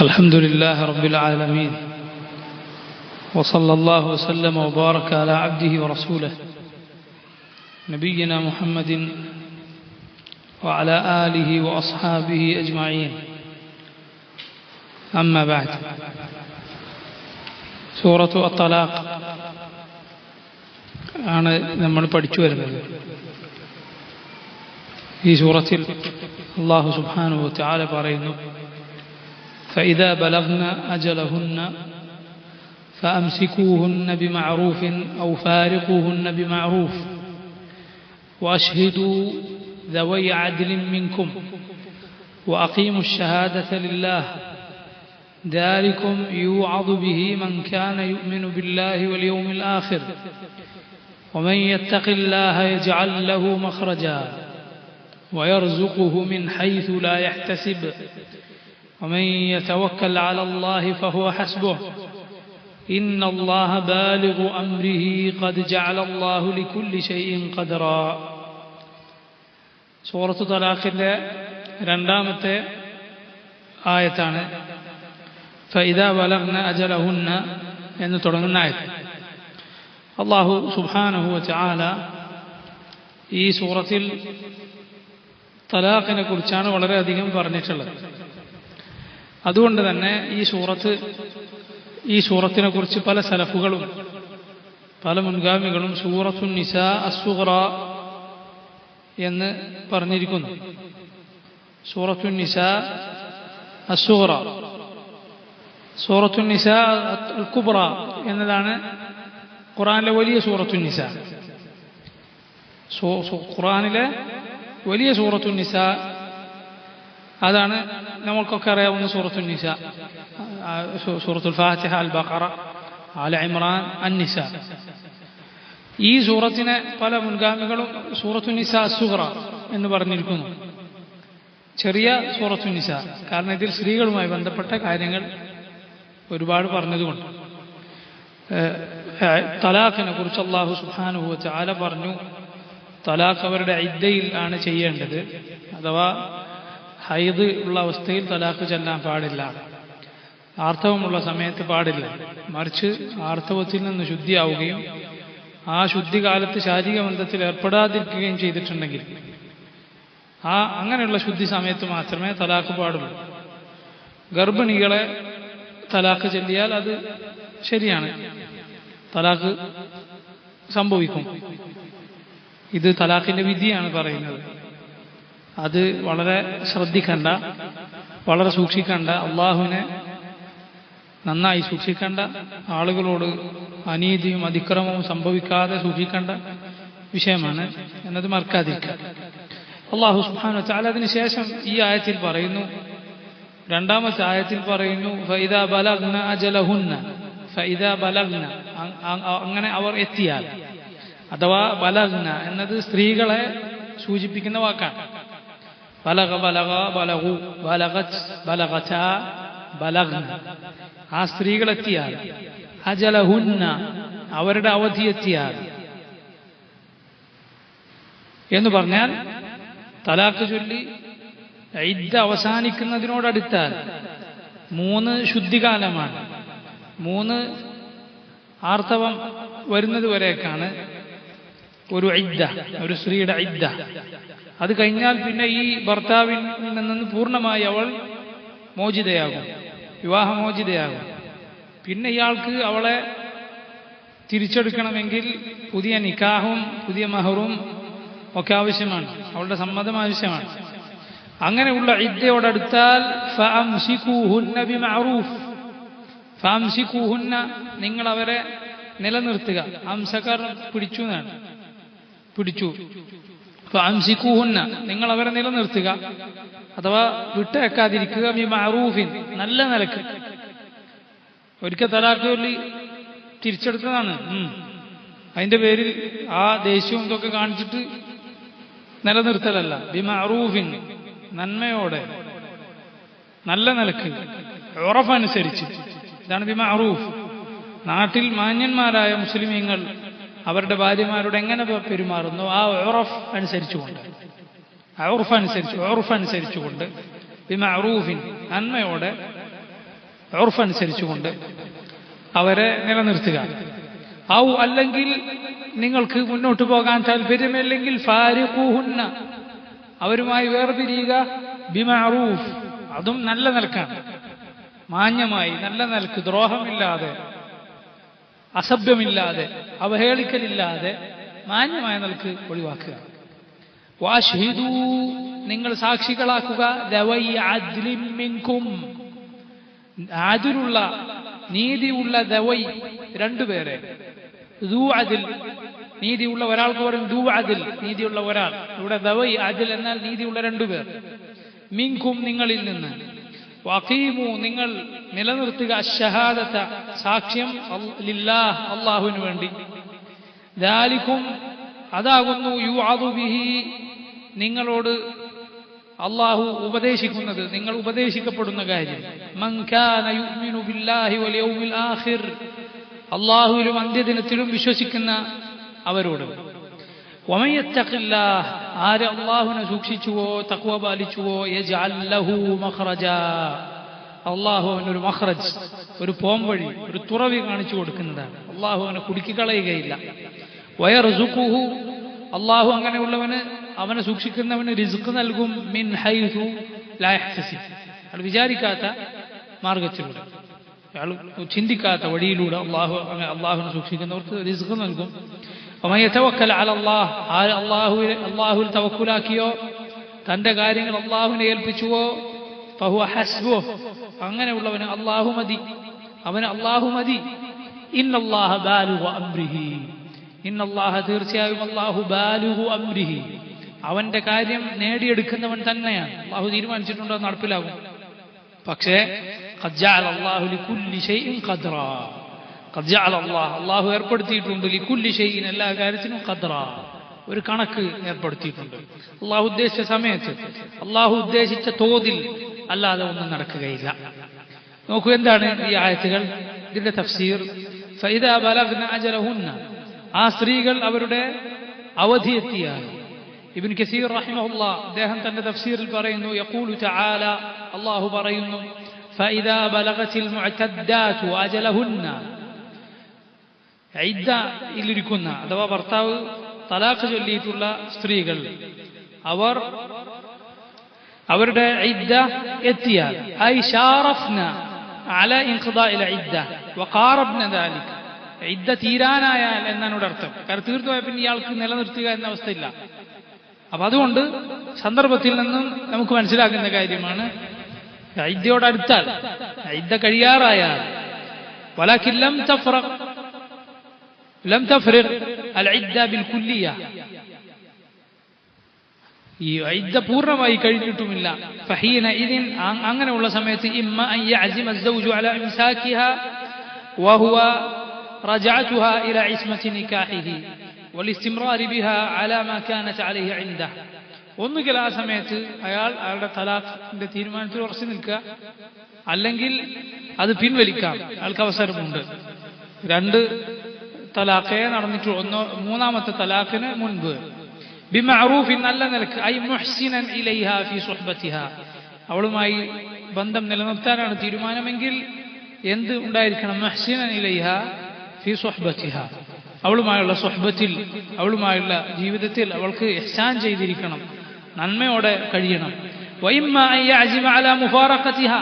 الحمد لله رب العالمين وصلى الله وسلم وبارك على عبده ورسوله نبينا محمد وعلى آله وأصحابه أجمعين أما بعد سورة الطلاق ആണ് നമ്മൾ പഠിച്ചു വരുന്നത്. ഈ സൂറത്തിൽ അല്ലാഹു സുബ്ഹാനഹു വ തആല പറയുന്നു, فإذا بلغن أجلهن فأمسكوهن بمعروف أو فارقوهن بمعروف وأشهدوا ذوي عدل منكم وأقيموا الشهادة لله ذلكم يوعظ به من كان يؤمن بالله واليوم الآخر ومن يتق الله يجعل له مخرجا ويرزقه من حيث لا يحتسب ومن يتوكل على الله فهو حسبه إن الله بالغ أمره قد جعل الله لكل شيء قدرا. സൂറത്തു തലാഖിന്റെ രണ്ടാമത്തെ ആയത്താണ് ഫഇദാ ബലഗ്ന അജലഹുന്ന എന്ന് തുടങ്ങുന്ന ആയത്ത്. അല്ലാഹു സുബ്ഹാനഹു വ തആല ഈ സൂറത്തിൽ തലാഖിനെ കുറിച്ചാണ് വളരെയധികം പറഞ്ഞിട്ടുള്ളത്. അതുകൊണ്ട് തന്നെ ഈ സൂറത്തിനെ കുറിച്ച് പല സലഫുകളും പല മുൻഗാമികളും സൂറത്തുൻ നിസാ അസ്സുഗ്റ എന്ന് പറഞ്ഞിരിക്കുന്നു. സൂറത്തുൻ നിസാ അസ്സുഗ്റ, സൂറത്തുൻ നിസാ അൽ കുബ്ര എന്നതാണ് ഖുർആനിലെ വലിയ സൂറത്തുൻ നിസാ. ഖുർആനിലെ വലിയ സൂറത്തുൻ നിസാ അതാണ് നമ്മൾക്കൊക്കെ അറിയാവുന്ന സൂറത്തുൻ നിസാ, സൂറത്തുൽ ഫാത്തിഹ, അൽ ബഖറ, ആല ഇമ്രാൻ, അൻ നിസാ. ഈ സൂറത്തിനെ പല മുൻഗാമികളും സൂറത്തുൻ നിസാ അസ്സുഗ്റ എന്ന് പറഞ്ഞിരിക്കുന്നു, ചെറിയ സൂറത്തുൻ നിസാ. കാരണം ഇതിൽ സ്ത്രീകളുമായി ബന്ധപ്പെട്ട കാര്യങ്ങൾ ഒരുപാട് പറഞ്ഞതുകൊണ്ട്. തലാഖിനെ കുറിച്ച് അല്ലാഹു സുബ്ഹാനഹു വ തആല പറഞ്ഞു, തലാഖ് അവരുടെ ഇദ്ദയിൽ ആണ് ചെയ്യേണ്ടത്. അഥവാ ഹൈദ് ഉള്ള അവസ്ഥയിൽ തലാഖ് ചെല്ലാൻ പാടില്ല, ആർത്തവമുള്ള സമയത്ത് പാടില്ല. മറിച്ച് ആർത്തവത്തിൽ നിന്ന് ശുദ്ധിയാവുകയും ആ ശുദ്ധികാലത്ത് ശാരീരിക ബന്ധത്തിൽ ഏർപ്പെടാതിരിക്കുകയും ചെയ്തിട്ടുണ്ടെങ്കിൽ അങ്ങനെയുള്ള ശുദ്ധി സമയത്ത് മാത്രമേ തലാഖ് പാടുള്ളൂ. ഗർഭിണികളെ തലാഖ് ചൊല്ലിയാൽ അത് ശരിയാണ്, തലാഖ് സംഭവിക്കും. ഇത് തലാഖിന്റെ വിധിയാണ് പറയുന്നത്. അത് വളരെ ശ്രദ്ധിക്കേണ്ട, വളരെ സൂക്ഷിക്കേണ്ട, അള്ളാഹുവിനെ നന്നായി സൂക്ഷിക്കേണ്ട, ആളുകളോട് അനീതിയും അതിക്രമവും സംഭവിക്കാതെ സൂക്ഷിക്കേണ്ട വിഷയമാണ് എന്നത് മറക്കാതിരിക്കുക. അല്ലാഹു സുബ്ഹാനഹു വ തആല അതിന് ശേഷം ഈ ആയത്തിൽ പറയുന്നു, രണ്ടാമത്തെ ആയത്തിൽ പറയുന്നു, ഫഇദാ ബലഗ്ന അജലഹുന്ന, ഫഇദാ ബലഗ്ന, അങ്ങനെ അവർ എത്തിയാൽ. അഥവാ ബലഗ്ന എന്നത് സ്ത്രീകളെ സൂചിപ്പിക്കുന്ന വാക്കാണ്. ബലഗ, ബലഗ, ബലഗു, ബലഗത്, ബലഗതാ, ബലഗ്ന, ആ സ്ത്രീകളെത്തിയാൽ. അജലഹുന്ന, അവരുടെ അവധി എത്തിയാൽ എന്ന് പറഞ്ഞാൽ തലാഖ് ചൊല്ലി ഇദ്ദ അവസാനിക്കുന്നതിനോടടുത്താൽ 3 ശുദ്ധികാലമാണ്. 3 ആർത്തവം വരുന്നത് വരേക്കാണ് ഒരു ഇദ്ദ, ഒരു സ്ത്രീയുടെ ഇദ്ദ. അത് കഴിഞ്ഞാൽ പിന്നെ ഈ ഭർത്താവിൽ നിന്ന് പൂർണ്ണമായി അവൾ മോചിതയാകും, വിവാഹമോചിതയാകും. പിന്നെ ഇയാൾക്ക് അവളെ തിരിച്ചെടുക്കണമെങ്കിൽ പുതിയ നിക്കാഹും പുതിയ മഹറും ഒക്കെ ആവശ്യമാണ്, അവളുടെ സമ്മതം ആവശ്യമാണ്. അങ്ങനെയുള്ള ഇദ്ദയോടടുത്താൽ ഫഅംസികൂഹുന്ന ബിമഅറൂഫ്, ഫഅംസികൂഹുന്ന, നിങ്ങൾ അവരെ നിലനിർത്തുക. അംസകർ പിടിച്ചു എന്നാണ്, പിടിച്ചു. ഫഅംസികൂഹുന്ന, നിങ്ങൾ അവരെ നിലനിർത്തുക, അഥവാ വിട്ടേക്കാതിരിക്കുക. ബിമഅറൂഫിൻ, നല്ല നിലക്ക്. ഒരിക്കൽ തലാഖ് ചൊല്ലി തിരിച്ചെടുത്തതാണ്, അതിന്റെ പേരിൽ ആ ദേഷ്യവും ഇതൊക്കെ കാണിച്ചിട്ട് നിലനിർത്തലല്ല. ബിമഅറൂഫിൻ, നന്മയോടെ, നല്ല നിലക്ക്, ഉറഫ് അനുസരിച്ച്. ഇതാണ് ബിമഅറൂഫ്. നാട്ടിൽ മാന്യന്മാരായ മുസ്ലിമീങ്ങൾ അവരുടെ ഭാര്യമാരോട് എങ്ങനെ പെരുമാറുന്നു ആ ഉറഫ് അനുസരിച്ചുകൊണ്ട്, ഉറഫ് അനുസരിച്ചുകൊണ്ട് ബിമഅറൂഫിൻ, നന്മയോടെ ഉർഫ് അനുസരിച്ചുകൊണ്ട് അവരെ നിലനിർത്തുക. ഔ അല്ലെങ്കിൽ നിങ്ങൾക്ക് മുന്നോട്ട് പോകാൻ താല്പര്യമില്ലെങ്കിൽ ഫാരിഖൂഹുന്ന അവരുമായി വേർപിരിയുക ബിമഅറൂഫ് അതും നല്ല നിലക്കാണ്, മാന്യമായി നല്ല നിലക്ക്, ദ്രോഹമില്ലാതെ, അസഭ്യമില്ലാതെ, അവഹേളിക്കലില്ലാതെ മാന്യമായ നിലക്ക് ഒഴിവാക്കുക. വാഷ്ഹിദൂ നിങ്ങൾ സാക്ഷികളാക്കുക ദവൈ അദ്ലിൻ മിൻകും ആദിലുള്ള നീതിയുള്ള ദവൈ രണ്ടുപേരെ, ദൂ അദിൽ നീതിയുള്ള ഒരാൾക്ക് പറയും ദൂ അദിൽ നീതിയുള്ള ഒരാൾ, ഇവിടെ ദവൈ അദിൽ എന്നാൽ നീതിയുള്ള രണ്ടുപേർ, മിൻകും നിങ്ങളിൽ നിന്ന്, വഖീമു നിങ്ങൾ നിലനിർത്തുക അശ്ശഹാദത സാക്ഷ്യം ലില്ലാഹ് അല്ലാഹുവിന് വേണ്ടി, ദാലികും അതാകുന്നു യുഅദു ബിഹി നിങ്ങളോട് അല്ലാഹു ഉപദേശിക്കുന്നത്, നിങ്ങൾ ഉപദേശിക്കപ്പെടുന്ന കാര്യം, മൻ കാന യുഅ്മിനു ബില്ലാഹി വൽ യൗമിൽ ആഖിർ അല്ലാഹുവിലും അന്ത്യദിനത്തിലും വിശ്വസിക്കുന്ന അവരോട്, വമൻ യത്തഖില്ലാഹ് ആര് അല്ലാഹുവിനെ സൂക്ഷിച്ചുവോ തഖ്വ പാലിച്ചുവോ യജ്അൽ ലഹു മഖ്റജാ അല്ലാഹു അവനൊരു മഖ്റജ് ഒരു പോംവഴി ഒരു തുറവി കാണിച്ചു കൊടുക്കുന്നതാണ്, അല്ലാഹു അവനെ കുടുക്കിക്കളയുകയില്ല. വയർസുഖുഹു അല്ലാഹു അങ്ങനെയുള്ളവന് അവനെ സൂക്ഷിക്കുന്നവന് റിസ്ക് നൽകും മിൻ ഹൈസു ലാ യഹ്തസിബ് അയാൾ വിചാരിക്കാത്ത മാർഗത്തിലൂടെ, അയാൾ ചിന്തിക്കാത്ത വഴിയിലൂടെ അല്ലാഹുവിനെ സൂക്ഷിക്കുന്നവർക്ക് റിസ്ക് നൽകും. വമൻ യതവക്കൽ അലല്ലാഹ് ആര് അല്ലാഹുവിൽ തവക്കുലാക്കിയോ തന്റെ കാര്യങ്ങൾ അല്ലാഹുവിനെ ഏൽപ്പിച്ചുവോ ഫഹുവ ഹസ്ബുഹ് അങ്ങനെയുള്ളവന് അല്ലാഹു മതി, അവന് അല്ലാഹു മതി. ഇന്നല്ലാഹ ബാലിഗു അംരിഹി ഇന്നല്ലാഹ തീർച്ചയായും അല്ലാഹു ബാലിഗു അംരിഹി അവന്റെ കാര്യം നേടിയെടുക്കുന്നവൻ തന്നെയാണ്. അല്ലാഹു തീരുമാനിച്ചിട്ടുണ്ടോ നടപ്പിലാകും. പക്ഷേ ഖദ് ജഅല അല്ലാഹു ലികുല്ലി ഷൈഇൻ ഖദ്റാ ഖദ് ജഅല അല്ലാഹു ഏർപ്പെടുത്തിയിട്ടുണ്ട് ലികുല്ലി ഷൈഇൻ എല്ലാ കാര്യത്തിനും ഖദ്റാ ഒരു കണക്ക് ഏർപ്പെടുത്തിയിട്ടുണ്ട്. അല്ലാഹു ഉദ്ദേശിച്ച സമയത്ത് അല്ലാഹു ഉദ്ദേശിച്ച തോതിൽ അല്ലാതെ ഒന്നും നടക്കുകയില്ല. നോക്കൂ എന്താണ് ഈ ആയത്തുകൾ, ഇതിന്റെ തഫ്സീർ. ഫഇദാ ബലഗ്ന അജലഹുന്ന ആ സ്ത്രീകൾ അവരുടെ അവധി എത്തിയാൽ, ഇബ്ൻ കസീർ റഹിമഹുല്ലാഹ് അദ്ദേഹം തന്റെ തഫ്സീറിൽ പറയുന്നു, യഖൂലു തആല അല്ലാഹു പറയുന്നു, ഫഇദാ ബലഗത്തിൽ മുഅതദ്ദാതു അജലഹുന്ന ഇദ്ദയിലിരിക്കുന്ന അഥവാ ഭർത്താവ് തലാഖ് ചൊല്ലിയിട്ടുള്ള സ്ത്രീകൾ അവർ അവരുടെ ഇദ്ദ എത്തിയാൽ ഐ ഷാറഫ്ന അല ഇൻഖിദാഇൽ ഇദ്ദ വഖാറബ്ന ദാലിക ഇദ്ദ തീരാനായാൽ എന്നാണ് ഇവിടെ അർത്ഥം. കാരണം തീർത്തുപോയ പിന്നെ ഇയാൾക്ക് നിലനിർത്തുക എന്ന അവസ്ഥയില്ല. അപ്പൊ അതുകൊണ്ട് സന്ദർഭത്തിൽ നിന്നും നമുക്ക് മനസ്സിലാക്കുന്ന കാര്യമാണ് ഇദ്ദയോടടുത്താൽ ഇദ്ദ കഴിയാറായാൽ വലാകിൻ ലം തഫ്രിഖ് അൽ ഇദ്ദ ബിൽ കുല്ലിയ ഈ ഇദ്ദ പൂർണ്ണമായി കഴിഞ്ഞിട്ടുമില്ല. ഫഹീന ഇദിൻ അങ്ങനെയുള്ള സമയത്ത് ഇമ്മ അൻ യഅസിമ അസ്സൗജു അലാ ഇംസാകിഹാ വഹുവ റജഅതുഹാ ഇലാ ഇസ്മതി നികാഹിഹി വലിസ്തിംറാരി ബിഹാ അലാ മാ കാനത് അലൈഹി ഇൻദഹു ഒന്നുകിൽ ആ സമയത്ത് അയാളുടെ തലാഖിന്റെ തീരുമാനത്തിൽ ഉറച്ചു നിൽക്കുക, അല്ലെങ്കിൽ അത് പിൻവലിക്കാം, അയാൾക്ക് അവസരമുണ്ട്. രണ്ട് തലാഖേ നടന്നിട്ടുള്ളൂ, മൂന്നാമത്തെ തലാഖിന് മുൻപ് ബിമഅറൂഫിൻ നല്ല നിലക്ക് ഐ മുഹ്സിനൻ ഇലൈഹാ ഫീ സുഹ്ബതിഹാ അവളുമായി ബന്ധം നിലനിർത്താനാണ് തീരുമാനമെങ്കിൽ എന്ത് ഉണ്ടായിരിക്കണം, മുഹ്സിനൻ ഇലൈഹാ ഫീ സുഹ്ബതിഹാ അവളുമായുള്ള സുഹ്ബത്തിൽ അവളുമായുള്ള ജീവിതത്തിൽ അവൾക്ക് ഇഹ്സാൻ ചെയ്തിരിക്കണം, നന്മയോടെ കഴിയണം. വഇമ്മ അൻ യഅസിമ അലാ മുഫാറഖതിഹാ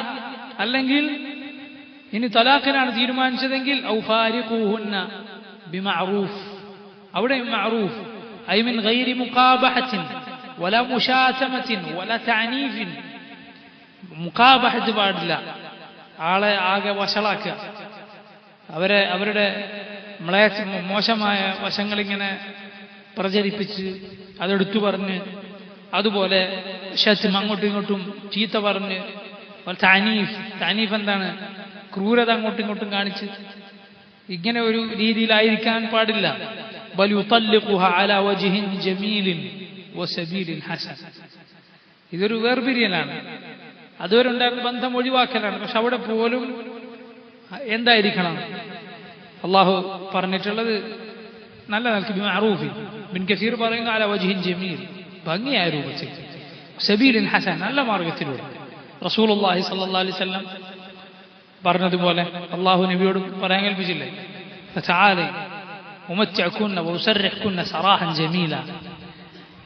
അല്ലെങ്കിൽ ഇനി തലാഖിനാണ് തീരുമാനിച്ചതെങ്കിൽ ഔ ഫാരിഖൂഹുന്ന ബിമഅറൂഫ് അവിടെ മഅറൂഫ് ഐ മിൻ ഗൈരി മുഖാബഹത്തിൻ വല മുശാതമത്തിൻ വല തഅനീഫിൻ മുഖാബഹത്ത് പാടില്ല, ആളെ ആകെ വഷളാക്കുക, അവരുടെ മോശമായ വശങ്ങളിങ്ങനെ പ്രചരിപ്പിച്ച് അതെടുത്തു പറഞ്ഞ്, അതുപോലെ ഷത്ം അങ്ങോട്ടും ഇങ്ങോട്ടും ചീത്ത പറഞ്ഞ്, താനീഫ് എന്താണ് ക്രൂരത അങ്ങോട്ടും ഇങ്ങോട്ടും കാണിച്ച്, ഇങ്ങനെ ഒരു രീതിയിലായിരിക്കാൻ പാടില്ല. ബൽ യുതല്ലിഖുഹാ അലാ വജ്ഹിൻ ജമീലിൻ വസബീലിൻ ഹസൻ ഇതൊരു വേർപിരിയലാണ്, അതുവരെ ഉണ്ടായിരുന്ന ബന്ധം ഒഴിവാക്കലാണ്. പക്ഷെ അവിടെ പോലും എന്തായിരിക്കണം അള്ളാഹു പറഞ്ഞിട്ടുള്ളത് നല്ല നിലക്ക് ബിമഅറൂഫിൻ. ഇബ്ൻ കസീർ പറയുന്ന അലാ വജ്ഹിൻ ജമീൽ ഭംഗിയായ രൂപത്തിൽ, സബീലിൻ ഹസൻ നല്ല മാർഗത്തിലൂടെ. റസൂലുള്ളാഹി സ്വല്ലല്ലാഹു അലൈഹി വസല്ലം പറഞ്ഞതുപോലെ അള്ളാഹു നബിയോട് പറയാൻ കൽപ്പിച്ചില്ലേ, തആലൈ ഉമത്തിഅകുന്ന വഉസർരിഹ്കുന്ന സറാഹൻ ജമീല.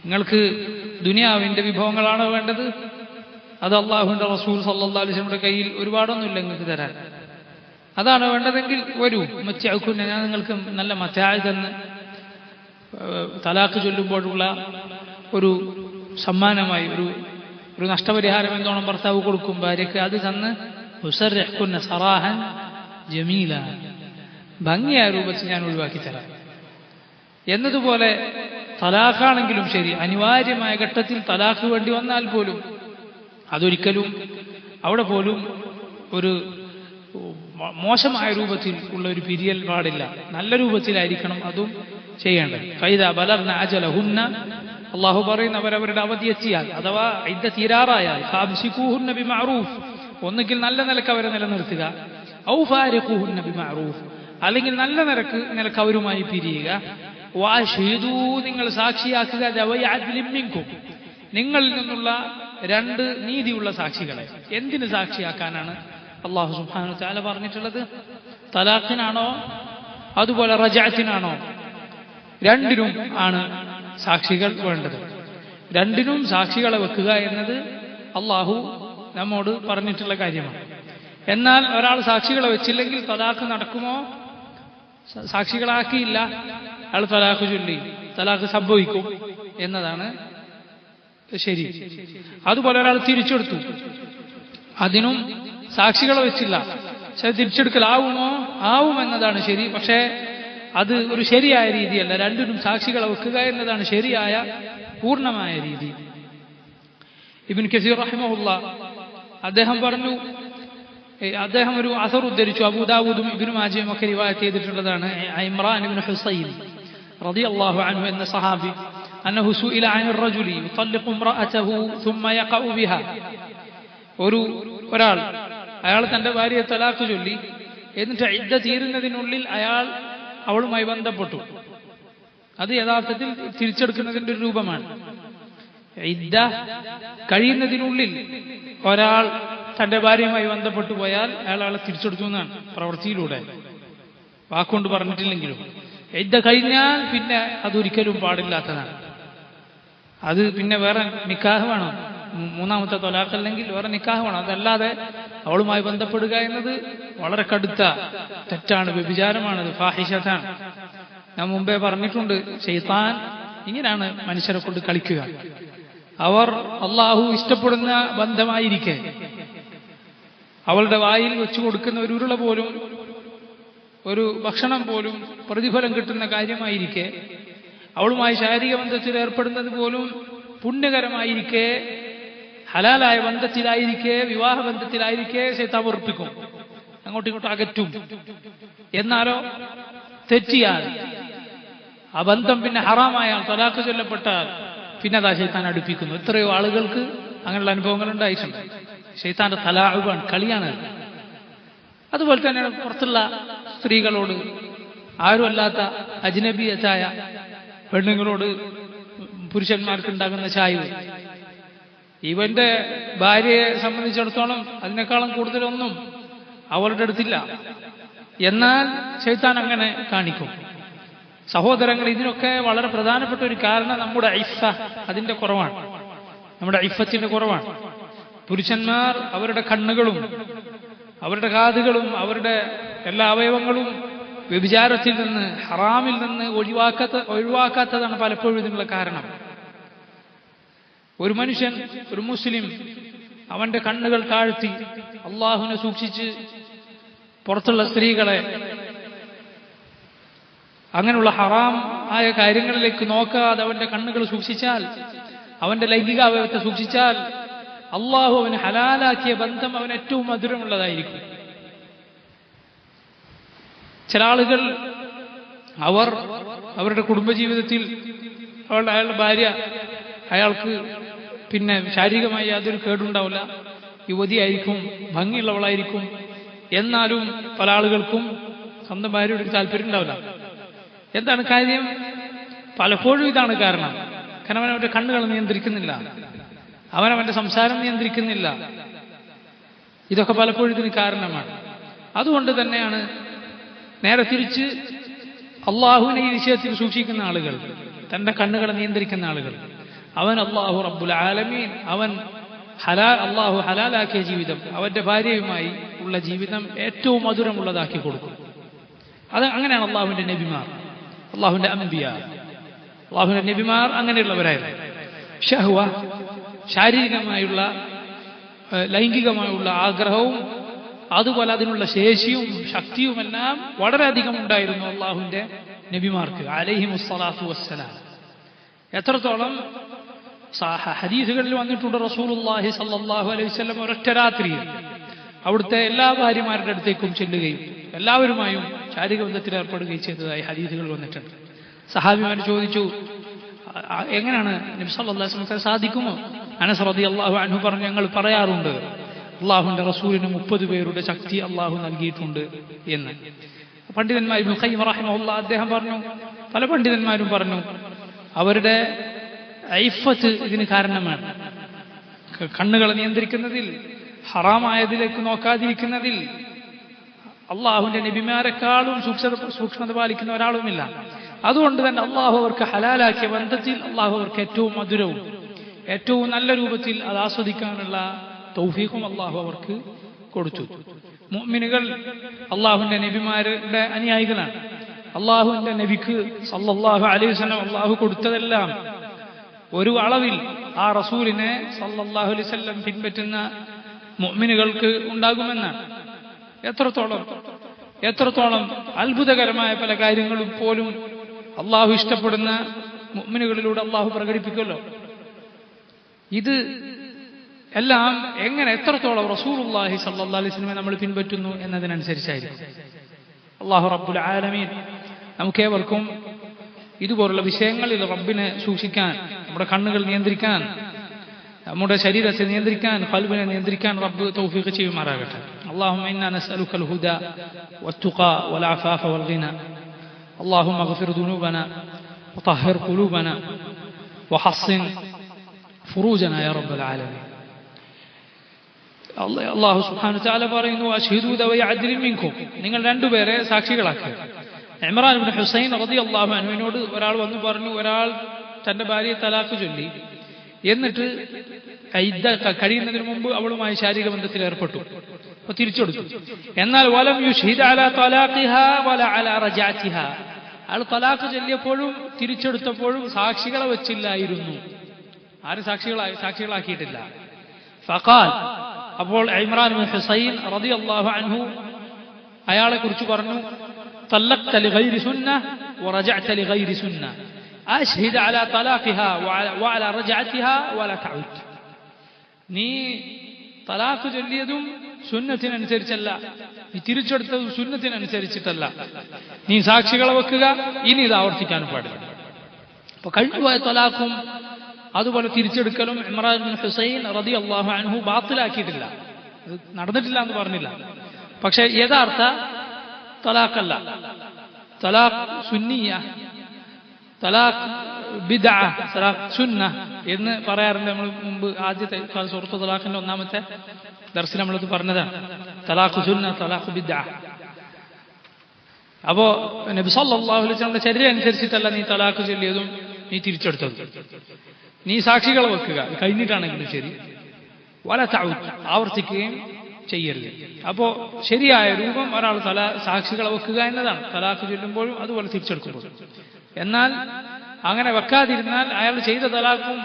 നിങ്ങൾക്ക് ദുനിയാവിന്റെ വിഭവങ്ങളാണോ വേണ്ടത്? അത് അള്ളാഹുവിന്റെ റസൂൽ സല്ലല്ലാഹു അലൈഹി വസല്ലമയുടെ കയ്യിൽ ഒരുപാടൊന്നുമില്ല നിങ്ങൾക്ക് തരാൻ. അതാണ് വേണ്ടതെങ്കിൽ വരൂ, മത്തിഅകുന്ന, ഞാൻ നിങ്ങൾക്ക് നല്ല മത്തായ തന്ന് തലാഖ് ചൊല്ലുമ്പോഴുള്ള ഒരു സമ്മാനമായി ഒരു നഷ്ടപരിഹാരം എന്നോണം ഭർത്താവ് കൊടുക്കും ഭാര്യയ്ക്ക്, അത് തന്ന് ഉസർരിഹ്കുന്ന സറാഹൻ ജമീല, ഭംഗിയായ രൂപത്തിൽ ഞാൻ ഒഴിവാക്കി തരാം എന്നതുപോലെ തലാഖാണെങ്കിലും ശരി, അനിവാര്യമായ ഘട്ടത്തിൽ തലാഖ് വേണ്ടി വന്നാൽ പോലും അതൊരിക്കലും അവിടെ പോലും ഒരു മോശമായ രൂപത്തിൽ ഉള്ള ഒരു പിരിയൽ പാടില്ല, നല്ല രൂപത്തിലായിരിക്കണം അതും ചെയ്യേണ്ടത്. ഫൈദാ ബലഗ്ന അജലഹുന്ന, അള്ളാഹു പറയുന്ന അവരവരുടെ അവധി എത്തിയാൽ അഥവാ ഇദ്ദ തീരാറായാൽ ഫാംസികൂഹുന്ന ബിമഅറൂഫ്, ഒന്നുകിൽ നല്ല നിലക്ക് അവരെ നിലനിർത്തുക, ഔ ഫാരിഖൂഹുന്ന ബിമഅറൂഫ്, അല്ലെങ്കിൽ നല്ല നിലക്ക് അവരുമായി പിരിയുക. വഅശ്ഹിദൂ, നിങ്ങൾ സാക്ഷിയാക്കുക, ദവൈ അദ്ലിൻ മിൻകും, നിങ്ങളിൽ നിന്നുള്ള രണ്ട് നീതിയുള്ള സാക്ഷികളെ. എന്തിന് സാക്ഷിയാക്കാനാണ് അല്ലാഹു സുബ്ഹാനഹു വ തആല പറഞ്ഞിട്ടുള്ളത്? തലാഖിനാണോ അതുപോലെ റജഅത്തിനാണോ? രണ്ടിനും ആണ് സാക്ഷികൾ വേണ്ടത്. രണ്ടിനും സാക്ഷികളെ വെക്കുക എന്നത് അള്ളാഹു നമ്മോട് പറഞ്ഞിട്ടുള്ള കാര്യമാണ്. എന്നാൽ ഒരാൾ സാക്ഷികളെ വെച്ചില്ലെങ്കിൽ തലാഖ് നടക്കുമോ? സാക്ഷികളാക്കിയില്ല, അയാൾ തലാഖ് ചൊല്ലി, തലാഖ് സംഭവിക്കും എന്നതാണ് ശരി. അതുപോലെ ഒരാൾ തിരിച്ചെടുത്തു, അതിനും സാക്ഷികളെ വെച്ചില്ല, പക്ഷെ തിരിച്ചെടുക്കലാവുമോ? ആവുമെന്നതാണ് ശരി. പക്ഷേ അത് ഒരു ശരിയായ രീതിയല്ല. രണ്ടിനും സാക്ഷികളെ വെക്കുക എന്നതാണ് ശരിയായ പൂർണ്ണമായ രീതി. ഇബ്നു കസീർ റഹിമഹുല്ലാ അദ്ദേഹം പറഞ്ഞു, അദ്ദേഹം ഒരു അസർ ഉദ്ധരിച്ചു, അബൂദാവൂദും ഇബ്നു മാജയും ഒക്കെ റിവായത്ത് ചെയ്തിട്ടുള്ളതാണ്. ഇമ്രാൻ ഇബ്നു ഹുസൈൻ റളിയല്ലാഹു അൻഹു എന്ന സഹാബി അന്നഹു സുഇല അനിർ റജുലി യുതല്ലിഖു ഇംറഅതഹു ثم يقع بها, ഒരാൾ അയാൾ തന്റെ ഭാര്യയെ തലാഖ് ചൊല്ലി, എന്നിട്ട് ഇദ്ദ തീരുന്നതിനുള്ളിൽ അയാൾ അവളുമായി ബന്ധപ്പെട്ടു. അത് യഥാർത്ഥത്തിൽ തിരിച്ചെടുക്കുന്നതിന്റെ ഒരു രൂപമാണ്. ഇദ്ദ കഴിയുന്നതിനുള്ളിൽ ഒരാൾ തന്റെ ഭാര്യയുമായി ബന്ധപ്പെട്ടു പോയാൽ അയാൾ ആളെ തിരിച്ചെടുത്തു എന്നാണ് പ്രവൃത്തിയിലൂടെ, വാക്കുകൊണ്ട് പറഞ്ഞിട്ടില്ലെങ്കിലും. ഇദ്ദ കഴിഞ്ഞാൽ പിന്നെ അതൊരിക്കലും പാടില്ലാത്തതാണ്. അത് പിന്നെ വേറെ നിക്കാഹ് വേണം, മൂന്നാമത്തെ തൊലാഖ് അല്ലെങ്കിൽ വേറെ നിക്കാഹ് വേണം. അതല്ലാതെ അവളുമായി ബന്ധപ്പെടുക എന്നത് വളരെ കടുത്ത തെറ്റാണ്, വ്യഭിചാരമാണത്, ഫാഹിഷത്താണ്. ഞാൻ മുമ്പേ പറഞ്ഞിട്ടുണ്ട്, ശൈത്താൻ ഇങ്ങനെയാണ് മനുഷ്യരെ കൊണ്ട് കളിക്കുക. അവർ അള്ളാഹു ഇഷ്ടപ്പെടുന്ന ബന്ധമായിരിക്കെ, അവളുടെ വായിൽ വെച്ചു കൊടുക്കുന്ന ഒരു ഉരുള പോലും, ഒരു ഭക്ഷണം പോലും പ്രതിഫലം കിട്ടുന്ന കാര്യമായിരിക്കെ, അവളുമായി ശാരീരിക ബന്ധത്തിൽ ഏർപ്പെടുന്നത് പോലും പുണ്യകരമായിരിക്കെ, ഹലാലായ ബന്ധത്തിലായിരിക്കെ, വിവാഹ ബന്ധത്തിലായിരിക്കെ ശൈത്താൻ വെറുപ്പിക്കും, അങ്ങോട്ടും ഇങ്ങോട്ടും അകറ്റും. എന്നാലോ തെറ്റിയാൽ, ആ ബന്ധം പിന്നെ ഹറാമായാൽ, തലാഖ് ചൊല്ലപ്പെട്ടാൽ പിന്നെ അതാ ശൈത്താൻ അടുപ്പിക്കുന്നു. എത്രയോ ആളുകൾക്ക് അങ്ങനെയുള്ള അനുഭവങ്ങൾ ഉണ്ടായിട്ടുണ്ട്. ശൈത്താന്റെ തലാഉബാണ്, കളിയാണ്. അതുപോലെ തന്നെയാണ് പുറത്തുള്ള സ്ത്രീകളോട്, ആരുമല്ലാത്ത അജ്നബിയത്തായ പെണ്ണുങ്ങളോട് പുരുഷന്മാർക്ക് ഉണ്ടാകുന്ന ചായ്വ്. ഇവന്റെ ഭാര്യയെ സംബന്ധിച്ചിടത്തോളം അതിനേക്കാളും കൂടുതലൊന്നും അവളുടെ അടുത്തില്ല. എന്നാൽ ശൈത്താൻ അങ്ങനെ കാണിക്കും. സഹോദരങ്ങൾ, ഇതിനൊക്കെ വളരെ പ്രധാനപ്പെട്ട ഒരു കാരണം നമ്മുടെ ഇഫ്ഫ, അതിന്റെ കുറവാണ്, നമ്മുടെ ഇഫ്ഫത്തിന്റെ കുറവാണ്. പുരുഷന്മാർ അവരുടെ കണ്ണുകളും അവരുടെ കാതുകളും അവരുടെ എല്ലാ അവയവങ്ങളും വ്യഭിചാരത്തിൽ നിന്ന്, ഹറാമിൽ നിന്ന് ഒഴിവാക്കാത്തതാണ് പലപ്പോഴും ഇതിനുള്ള കാരണം. ഒരു മനുഷ്യൻ, ഒരു മുസ്ലിം, അവന്റെ കണ്ണുകൾ താഴ്ത്തി അള്ളാഹുവിനെ സൂക്ഷിച്ച് പുറത്തുള്ള സ്ത്രീകളെ, അങ്ങനെയുള്ള ഹറാം ആയ കാര്യങ്ങളിലേക്ക് നോക്കാതെ അവന്റെ കണ്ണുകൾ സൂക്ഷിച്ചാൽ, അവന്റെ ലൈംഗികാവയവത്തെ സൂക്ഷിച്ചാൽ, അള്ളാഹു അവന് ഹലാലാക്കിയ ബന്ധം അവന് ഏറ്റവും മധുരമുള്ളതായിരിക്കും. ചില ആളുകൾ അവരുടെ കുടുംബജീവിതത്തിൽ അയാളുടെ ഭാര്യ അയാൾക്ക് പിന്നെ ശാരീരികമായി യാതൊരു കേടുണ്ടാവില്ല, യുവതിയായിരിക്കും, ഭംഗിയുള്ളവളായിരിക്കും. എന്നാലും പല ആളുകൾക്കും സ്വന്തം ഭാര്യയോട് ഒരു താല്പര്യം ഉണ്ടാവില്ല. എന്താണ് കാര്യം? പലപ്പോഴും ഇതാണ് കാരണം. കാരണം അവനവന്റെ കണ്ണുകൾ നിയന്ത്രിക്കുന്നില്ല, അവനവന്റെ സംസാരം നിയന്ത്രിക്കുന്നില്ല. ഇതൊക്കെ പലപ്പോഴും ഇതിന് കാരണമാണ്. അതുകൊണ്ട് തന്നെയാണ് നേരെ തിരിച്ച് അള്ളാഹുവിനെ ഈ വിഷയത്തിൽ സൂക്ഷിക്കുന്ന ആളുകൾ, തന്റെ കണ്ണുകളെ നിയന്ത്രിക്കുന്ന ആളുകൾ, അവൻ അള്ളാഹു റബ്ബുൽ ആലമീൻ, അവൻ അള്ളാഹു ഹലാലാക്കിയ ജീവിതം, അവന്റെ ഭാര്യയുമായി ഉള്ള ജീവിതം ഏറ്റവും മധുരമുള്ളതാക്കി കൊടുക്കും. അത് അങ്ങനെയാണ് അള്ളാഹുവിന്റെ നബിമാർ, അള്ളാഹുവിന്റെ അംബിയ, അള്ളാഹുവിന്റെ നബിമാർ അങ്ങനെയുള്ളവരായിരുന്നു. ഷഹ്വ, ശാരീരികമായുള്ള ലൈംഗികമായുള്ള ആഗ്രഹവും അതുപോലെ അതിനുള്ള ശേഷിയും ശക്തിയുമെല്ലാം വളരെയധികം ഉണ്ടായിരുന്നു അള്ളാഹുവിന്റെ നബിമാർക്ക് അലൈഹിമുസ്സലാത്തു വസ്സലാം. എത്രത്തോളം ഹദീസുകളിൽ വന്നിട്ടുണ്ട്, റസൂലുള്ളാഹി സ്വല്ലല്ലാഹു അലൈഹി വസല്ലം ഒരൊറ്റ രാത്രിയിൽ അവിടുത്തെ എല്ലാ ഭാര്യമാരുടെ അടുത്തേക്കും ചെല്ലുകയും എല്ലാവരുമായും ശാരീരിക ബന്ധത്തിൽ ഏർപ്പെടുകയും ചെയ്തതായി ഹദീസുകൾ വന്നിട്ടുണ്ട്. സഹാബിമാർ ചോദിച്ചു, എങ്ങനെയാണ് നബി സല്ലല്ലാഹു അലൈഹി വസല്ലം സാധിക്കുമോ? അനസ് റളിയല്ലാഹു അൻഹു പറഞ്ഞു, ഞങ്ങൾ പറയാറുണ്ട് അള്ളാഹുവിന്റെ റസൂലിന് 30 പേരുടെ ശക്തി അള്ളാഹു നൽകിയിട്ടുണ്ട് എന്ന്. പണ്ഡിതന്മാർ ഇബ്നുൽ ഖയ്യിം റഹിമഹുല്ലാഹ് അദ്ദേഹം പറഞ്ഞു, പല പണ്ഡിതന്മാരും പറഞ്ഞു, അവരുടെ ഐഫത്ത് ഇതിന് കാരണമാണ്. കണ്ണുകളെ നിയന്ത്രിക്കുന്നതിൽ, ഹറാമായതിലേക്ക് നോക്കാതിരിക്കുന്നതിൽ അള്ളാഹുവിന്റെ നബിമാരെക്കാളും സൂക്ഷ്മത പാലിക്കുന്ന ഒരാളുമില്ല. അതുകൊണ്ട് തന്നെ അള്ളാഹു അവർക്ക് ഹലാലാക്കിയ ബന്ധത്തിൽ അള്ളാഹു അവർക്ക് ഏറ്റവും മധുരവും ഏറ്റവും നല്ല രൂപത്തിൽ അത് ആസ്വദിക്കാനുള്ള തൗഫീഖും അള്ളാഹു അവർക്ക് കൊടുത്തു. മുഅ്മിനുകൾ അള്ളാഹുവിന്റെ നബിമാരുടെ അനുയായികളാണ്. അള്ളാഹുവിന്റെ നബിക്ക് സല്ലല്ലാഹു അലൈഹി വസല്ലം അള്ളാഹു കൊടുത്തതെല്ലാം ഒരു അളവിൽ ആ റസൂലിനെ സല്ലല്ലാഹു അലൈഹി വസല്ലം പിൻപറ്റുന്ന മുഅ്മിനുകൾക്ക് ഉണ്ടാകുമെന്നാണ്. എത്രത്തോളം അത്ഭുതകരമായ പല കാര്യങ്ങളും പോലും അള്ളാഹു ഇഷ്ടപ്പെടുന്ന മുഅ്മിനുകളിലൂടെ അള്ളാഹു പ്രകടിപ്പിക്കുമല്ലോ. ഇത് എല്ലാം എത്രത്തോളം റസൂലുള്ളാഹി സ്വല്ലല്ലാഹു അലൈഹി വസല്ലമയെ നമ്മൾ പിൻപറ്റുന്നു എന്നതിനനുസരിച്ചായിരിക്കും. അല്ലാഹു റബ്ബുൽ ആലമീൻ നമുക്കേവർക്കും ഇതുപോലുള്ള വിഷയങ്ങളിൽ റബ്ബിനെ സൂക്ഷിക്കാൻ, നമ്മുടെ കണ്ണുകൾ നിയന്ത്രിക്കാൻ, നമ്മുടെ ശരീരത്തെ നിയന്ത്രിക്കാൻ, ഖൽബിനെ നിയന്ത്രിക്കാൻ റബ്ബ് തൗഫീഖ് ചെയ്യുമാറാകട്ടെ. അല്ലാഹുമ്മ ഇന്നാ നസ്അലുക്കൽ ഹുദ വത്തുഖാ വൽ അഫാഫ വൽ ഗിന. اللهم اغفر ذنوبنا وطهر قلوبنا وحصن فروجنا يا رب العالمين. അല്ലാഹു സുബ്ഹാനഹു വ തആല പറയുന്നു, അശ്ഹദു ദവയ അദ്ലിൻ മിൻകും, നിങ്ങൾ രണ്ടുപേരെ സാക്ഷികളാക്കുക. ഇമ്രാൻ ഇബ്നു ഹുസൈൻ റളിയല്ലാഹു അൻഹുവിനോട് ഒരാൾ വന്നു പറഞ്ഞു, ഒരാൾ തന്റെ ഭാര്യയെ തലാഖ് ചൊല്ലി, എന്നിട്ട് ഇദ്ദ കഴിയുന്നതിന് മുമ്പ് അവളുമായി ശാരീരിക ബന്ധത്തിൽ ഏർപ്പെട്ടു, അപ്പൊ തിരിച്ചെടുത്തു. എന്നാൽ വലം യുഷ്ഹിദ അലാ തലാഖിഹാ വല അലാ റജഅതിഹാ, അയാൾ തലാഖ് ചൊല്ലിയപ്പോഴും തിരിച്ചെടുത്തപ്പോഴും സാക്ഷികളെ വെച്ചില്ലായിരുന്നു. ആരും സാക്ഷികളാക്കിയിട്ടില്ല. ഫഖാൽ, അപ്പോൾ ഇമ്രാൻ ഇബ്നു ഹുസൈൻ റളിയല്ലാഹു അൻഹു അയാളെ കുറിച്ച് പറഞ്ഞു, തല്ലഖ്ത ലിഗൈരി സുന്നഹ വറജഅത ലിഗൈരി സുന്നഹ അശ്ഹിദ അലാ തലാഖിഹാ വഅലാ റജഅതിഹാ വലാ തഉദ്. നീ തലാഖ് ചൊല്ലിയതും സുന്നത്തിനനുസരിച്ചല്ല, നീ തിരിച്ചെടുത്തതും സുന്നത്തിനനുസരിച്ചിട്ടല്ല. നീ സാക്ഷികളെ വെക്കുക, ഇനി ഇത് ആവർത്തിക്കാനും പാടില്ല. അപ്പൊ കഴിഞ്ഞുപോയ തലാഖും അതുപോലെ തിരിച്ചെടുക്കലും ഇമ്രാൻ ഇബ്നു ഹുസൈൻ റളിയല്ലാഹു അൻഹു ബാത്തിലാക്കിയിട്ടില്ല, അത് നടന്നിട്ടില്ല എന്ന് പറഞ്ഞില്ല. പക്ഷെ യഥാർത്ഥ തലാഖല്ല, തലാഖ് സുന്നിയ, തലാഖ് ബിദ്അ, തലാഖ് സുന്ന എന്ന് പറയാറുണ്ട്. നമ്മൾ മുമ്പ് ആദ്യത്തെ സൂറത്തുൽ തലാഖിന്റെ 1-ാമത്തെ ദർസിൽ നമ്മളത് പറഞ്ഞതാണ്. തലാഖ് സുന്ന, തലാഖ് ബിദ്അ. അപ്പോ നബി സല്ലല്ലാഹു അലൈഹി വസല്ലമയുടെ ചര്യ അനുസരിച്ചിട്ടല്ല നീ തലാഖ് ചൊല്ലിയതും നീ തിരിച്ചെടുത്തതും. നീ സാക്ഷികളെ വെക്കുക, കഴിഞ്ഞിട്ടാണെങ്കിലും ശരി, വല തഉദ്, ആവർത്തിക്കുകയും ചെയ്യരുത്. അപ്പോ ശരിയായ രൂപം ഒരാൾ സാക്ഷികളെ വെക്കുക എന്നതാണ്, തലാഖ് ചൊല്ലുമ്പോഴും അതുപോലെ തിരിച്ചെടുക്കുമ്പോഴും. എന്നാൽ അങ്ങനെ വെക്കാതിരുന്നാൽ അയാൾ ചെയ്ത തലാഖും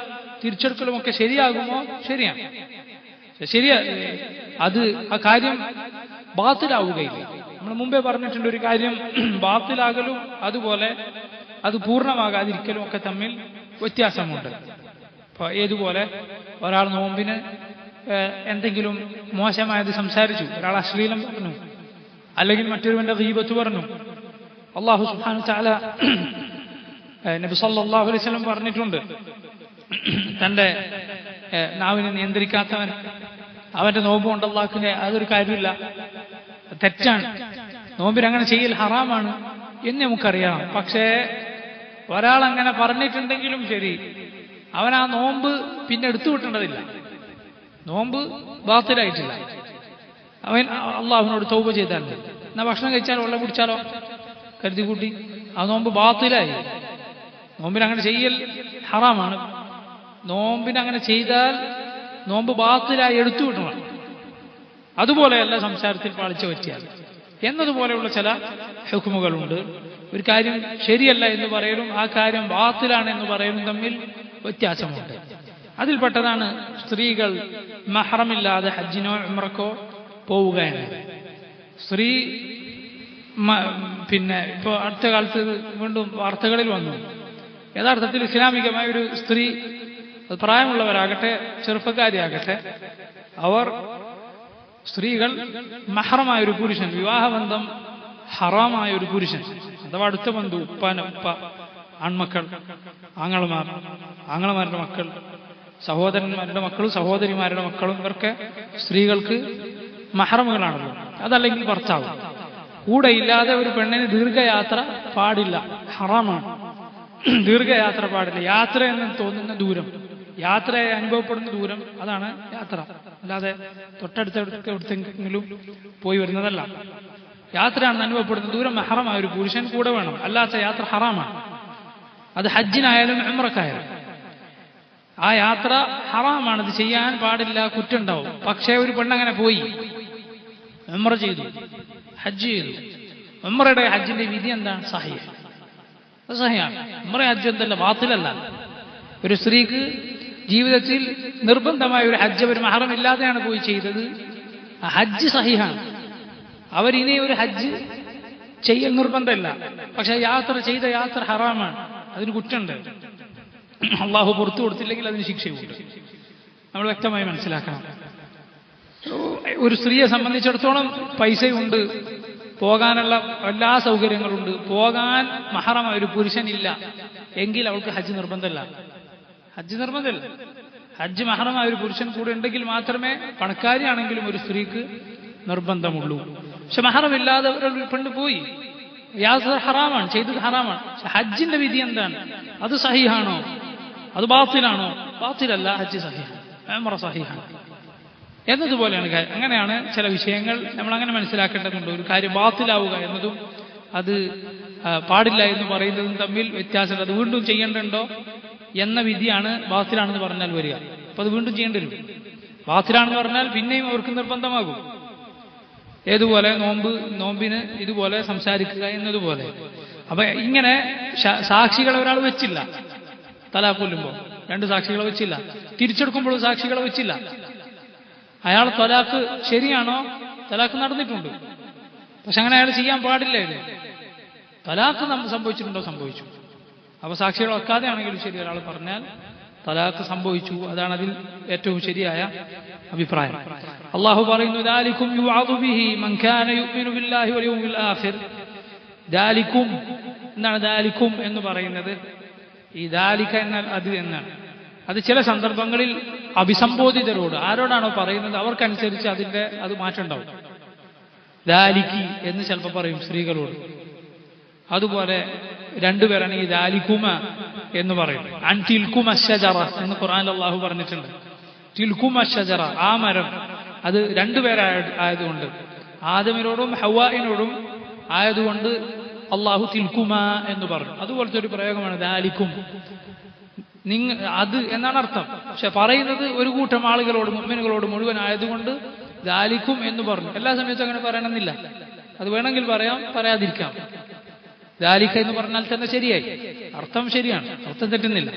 തിരിച്ചെടുക്കലും ഒക്കെ ശരിയാകുമോ? ശരിയാണ്, അത് ആ കാര്യം ബാത്തിലാവുകയില്ല. നമ്മൾ മുമ്പേ പറഞ്ഞിട്ടുണ്ട്, ഒരു കാര്യം ബാത്തിലാകലും അതുപോലെ അത് പൂർണ്ണമാകാതിരിക്കലും ഒക്കെ തമ്മിൽ വ്യത്യാസമുണ്ട്. അപ്പൊ ഏതുപോലെ ഒരാൾ നോമ്പിന് എന്തെങ്കിലും മോശമായത് സംസാരിച്ചു, ഒരാൾ അശ്ലീലം പറഞ്ഞു, അല്ലെങ്കിൽ മറ്റൊരുവന്റെ ഗീബത്ത് പറഞ്ഞു, അല്ലാഹു സുബ്ഹാനഹു വ തആല നബി സല്ലല്ലാഹു അലൈഹി വസല്ലം പറഞ്ഞിട്ടുണ്ട്, തന്റെ നാവിനെ നിയന്ത്രിക്കാത്തവൻ അവന്റെ നോമ്പ് കൊണ്ട് അല്ലാഹുവിനെ അതൊരു കാര്യമില്ല, തെറ്റാണ്, നോമ്പിന് അങ്ങനെ ചെയ്യൽ ഹറാമാണ് എന്ന് നമുക്കറിയാം. പക്ഷേ ഒരാൾ അങ്ങനെ പറഞ്ഞിട്ടുണ്ടെങ്കിലും ശരി, അവൻ ആ നോമ്പ് പിന്നെ എടുത്തു വിട്ടേണ്ടതില്ല, നോമ്പ് ബാത്തിലായിട്ടില്ല. അവൻ അള്ളാഹുവിനോട് തൗബ ചെയ്താൽ എന്നാൽ ഭക്ഷണം കഴിച്ചാലോ വെള്ളം കുടിച്ചാലോ കരുതി കൂട്ടി ആ നോമ്പ് ബാത്തിലായി. നോമ്പിന് അങ്ങനെ ചെയ്യൽ ഹറാമാണ്. നോമ്പിന് അങ്ങനെ ചെയ്താൽ നോമ്പ് ബാത്തിലായി എടുത്തു വിടണം. അതുപോലെയല്ല സംസാരത്തിൽ പാളിച്ച പറ്റിയാൽ എന്നതുപോലെയുള്ള ചില ഹുക്മുകളുണ്ട്. ഒരു കാര്യം ശരിയല്ല എന്ന് പറയലും ആ കാര്യം ബാത്തിലാണ് എന്ന് പറയലും തമ്മിൽ വ്യത്യാസമുണ്ട്. അതിൽപ്പെട്ടതാണ് സ്ത്രീകൾ മഹ്റമില്ലാതെ ഹജ്ജിനോ ഉംറക്കോ പോവുക എന്നത്. സ്ത്രീ പിന്നെ ഇപ്പോൾ അടുത്ത കാലത്ത് വീണ്ടും വാർത്തകളിൽ വന്നു, യഥാർത്ഥത്തിൽ ഇസ്ലാമികമായ ഒരു സ്ത്രീ, പ്രായമുള്ളവരാകട്ടെ ചെറുപ്പക്കാരിയാകട്ടെ, സ്ത്രീകൾ മഹ്റമായൊരു പുരുഷൻ, വിവാഹബന്ധം ഹറാമായ ഒരു പുരുഷൻ അഥവാ അടുത്ത ബന്ധു, ഉപ്പ, ആൺമക്കൾ, ആങ്ങളമാരുടെ മക്കൾ, സഹോദരന്മാരുടെ മക്കളും സഹോദരിമാരുടെ മക്കളും ഇവർക്ക് സ്ത്രീകൾക്ക് മഹ്റമുകളാണല്ലോ. അതല്ലെങ്കിൽ ഭർത്താവ്. കൂടെ ഇല്ലാതെ ഒരു പെണ്ണിന് ദീർഘയാത്ര പാടില്ല, ഹറാമാണ്. ദീർഘയാത്ര പാടില്ല. യാത്ര എന്ന് തോന്നുന്ന ദൂരം, യാത്രയെ അനുഭവപ്പെടുന്ന ദൂരം, അതാണ് യാത്ര. അല്ലാതെ തൊട്ടടുത്തെവിടെങ്കിലും പോയി വരുന്നതല്ല. യാത്രയാണെന്ന് അനുഭവപ്പെടുന്ന ദൂരം ഹറമായ ഒരു പുരുഷൻ കൂടെ വേണം. അല്ലാത്ത യാത്ര ഹറാമാണ്. അത് ഹജ്ജിനായാലും ഉംറക്കായാലും ആ യാത്ര ഹറാമാണ്. അത് ചെയ്യാൻ പാടില്ല, കുറ്റുണ്ടാവും. പക്ഷേ ഒരു പെണ്ണങ്ങനെ പോയി ഉംറ ചെയ്തു, ഹജ്ജ് ചെയ്തു. ഉംറയുടെ ഹജ്ജിന്റെ വിധി എന്താണ്? സഹിഹ്. അത് സഹിഹാണ്. ഉംറ ഹജ്ജ് എന്തല്ല, ബാത്തിലല്ല. ഒരു സ്ത്രീക്ക് ജീവിതത്തിൽ നിർബന്ധമായ ഒരു ഹജ്ജ് ഒരു മഹറം ഇല്ലാതെയാണ് പോയി ചെയ്തത്, ആ ഹജ്ജ് സഹിഹാണ്. അവരിനി ഒരു ഹജ്ജ് ചെയ്യൽ നിർബന്ധമില്ല. പക്ഷെ ചെയ്ത യാത്ര ഹറാമാണ്, അതിന് കുറ്റമുണ്ട്. അള്ളാഹു പുറത്തു കൊടുത്തില്ലെങ്കിൽ അതിന് ശിക്ഷയുണ്ട്. നമ്മൾ വ്യക്തമായി മനസ്സിലാക്കണം. ഒരു സ്ത്രീയെ സംബന്ധിച്ചിടത്തോളം പൈസയുണ്ട്, പോകാനുള്ള എല്ലാ സൗകര്യങ്ങളുണ്ട്, പോകാൻ മഹറമായ ഒരു പുരുഷനില്ല എങ്കിൽ അവൾക്ക് ഹജ്ജ് നിർബന്ധമില്ല. ഹജ്ജ് മഹറമായ ഒരു പുരുഷൻ കൂടെ ഉണ്ടെങ്കിൽ മാത്രമേ പണക്കാരിയാണെങ്കിലും ഒരു സ്ത്രീക്ക് നിർബന്ധമുള്ളൂ. പക്ഷെ മഹറമില്ലാതെ ഒരു പെണ്ണ് പോയി, യാത്ര ഹറാമാണ്, ചെയ്തത് ഹറാമാണ്. പക്ഷെ ഹജ്ജിന്റെ വിധി എന്താണ്? അത് സഹിഹാണോ? അത് ബാത്തിലാണോ? ബാത്തിലല്ല, ഹജ്ജ് സഹിഹാണ്, ഉംറ സഹിഹാണ് എന്നതുപോലെയാണ് കാര്യം. അങ്ങനെയാണ് ചില വിഷയങ്ങൾ നമ്മൾ അങ്ങനെ മനസ്സിലാക്കേണ്ടതുണ്ട്. ഒരു കാര്യം ബാത്തിലാവുക എന്നതും അത് പാടില്ല എന്ന് പറയുന്നതും തമ്മിൽ വ്യത്യാസമുണ്ട്. അത് വീണ്ടും ചെയ്യേണ്ടതുണ്ടോ എന്ന വിധിയാണ് ബാത്തിലാണെന്ന് പറഞ്ഞാൽ വരിക. അപ്പൊ അത് വീണ്ടും ചെയ്യേണ്ടി വരും. ബാത്തിലാണെന്ന് പറഞ്ഞാൽ പിന്നെയും അവർക്ക് നിർബന്ധമാകും. ഏതുപോലെ നോമ്പിന് ഇതുപോലെ സംസാരിക്കുക എന്നതുപോലെ. അപ്പൊ ഇങ്ങനെ സാക്ഷികളെ ഒരാൾ വെച്ചില്ല, തലാഖ് കൊല്ലുമ്പോൾ 2 സാക്ഷികളെ വെച്ചില്ല, തിരിച്ചെടുക്കുമ്പോൾ സാക്ഷികളെ വെച്ചില്ല. അയാൾ തലാഖ് ശരിയാണോ? തലാഖ് നടന്നിട്ടുണ്ട്, പക്ഷെ അങ്ങനെ അയാൾ ചെയ്യാൻ പാടില്ലായിരുന്നു. തലാഖ് സംഭവിച്ചിട്ടുണ്ടോ? സംഭവിച്ചു. അപ്പൊ സാക്ഷികൾ വെക്കാതെ ആണെങ്കിലും ശരി, ഒരാൾ പറഞ്ഞാൽ തലാഖ് സംഭവിച്ചു, അതാണ് അതിൽ ഏറ്റവും ശരിയായ അഭിപ്രായം. അള്ളാഹു പറയുന്നു, ദാലികും യുഅദു ബിഹി മൻ കാന യുഅ്മിനു ബില്ലാഹി വൽ യൗമിൽ ആഖിർ. ദാലികും എന്താണ്? ദാലികും എന്ന് പറയുന്നത്, ഈ ദാലിക എന്നാൽ അത് എന്നാണ്. അത് ചില സന്ദർഭങ്ങളിൽ അഭിസംബോധിതരോട്, ആരോടാണോ പറയുന്നത് അവർക്കനുസരിച്ച് അത് മാറ്റം ഉണ്ടാവും. ദാലിക്കി എന്ന് ചിലപ്പോൾ പറയും സ്ത്രീകളോട്. അതുപോലെ 2 പേരാണെങ്കിൽ ദാലികുമ എന്ന് പറയും. അൻ തിൽകുമ അശ്ശജറ എന്ന് ഖുർആനിൽ അല്ലാഹു പറഞ്ഞിട്ടുണ്ട്. തിൽകുമ അശ്ശജറ, ആ മരം, അത് 2 പേരായതുകൊണ്ട്, ആദമിനോടും ഹവ്വായിനോടും ആയതുകൊണ്ട് അല്ലാഹു തിൽകുമ എന്ന് പറഞ്ഞു. അതുപോലത്തെ ഒരു പ്രയോഗമാണ് ദാലിക്കും. അത് എന്നാണ് അർത്ഥം. പക്ഷെ പറയുന്നത് ഒരു കൂട്ടം ആളുകളോട്, മുഅ്മിനുകളോട് മുഴുവൻ ആയതുകൊണ്ട് ദാലിക്കും എന്ന് പറഞ്ഞു. എല്ലാ സമയത്തും അങ്ങനെ പറയണമെന്നില്ല. അത് വേണമെങ്കിൽ പറയാം, പറയാതിരിക്കാം. ദാലിക എന്ന് പറഞ്ഞാൽ തന്നെ ശരിയായി, അർത്ഥം ശരിയാണ്, അർത്ഥം തെറ്റുന്നില്ല.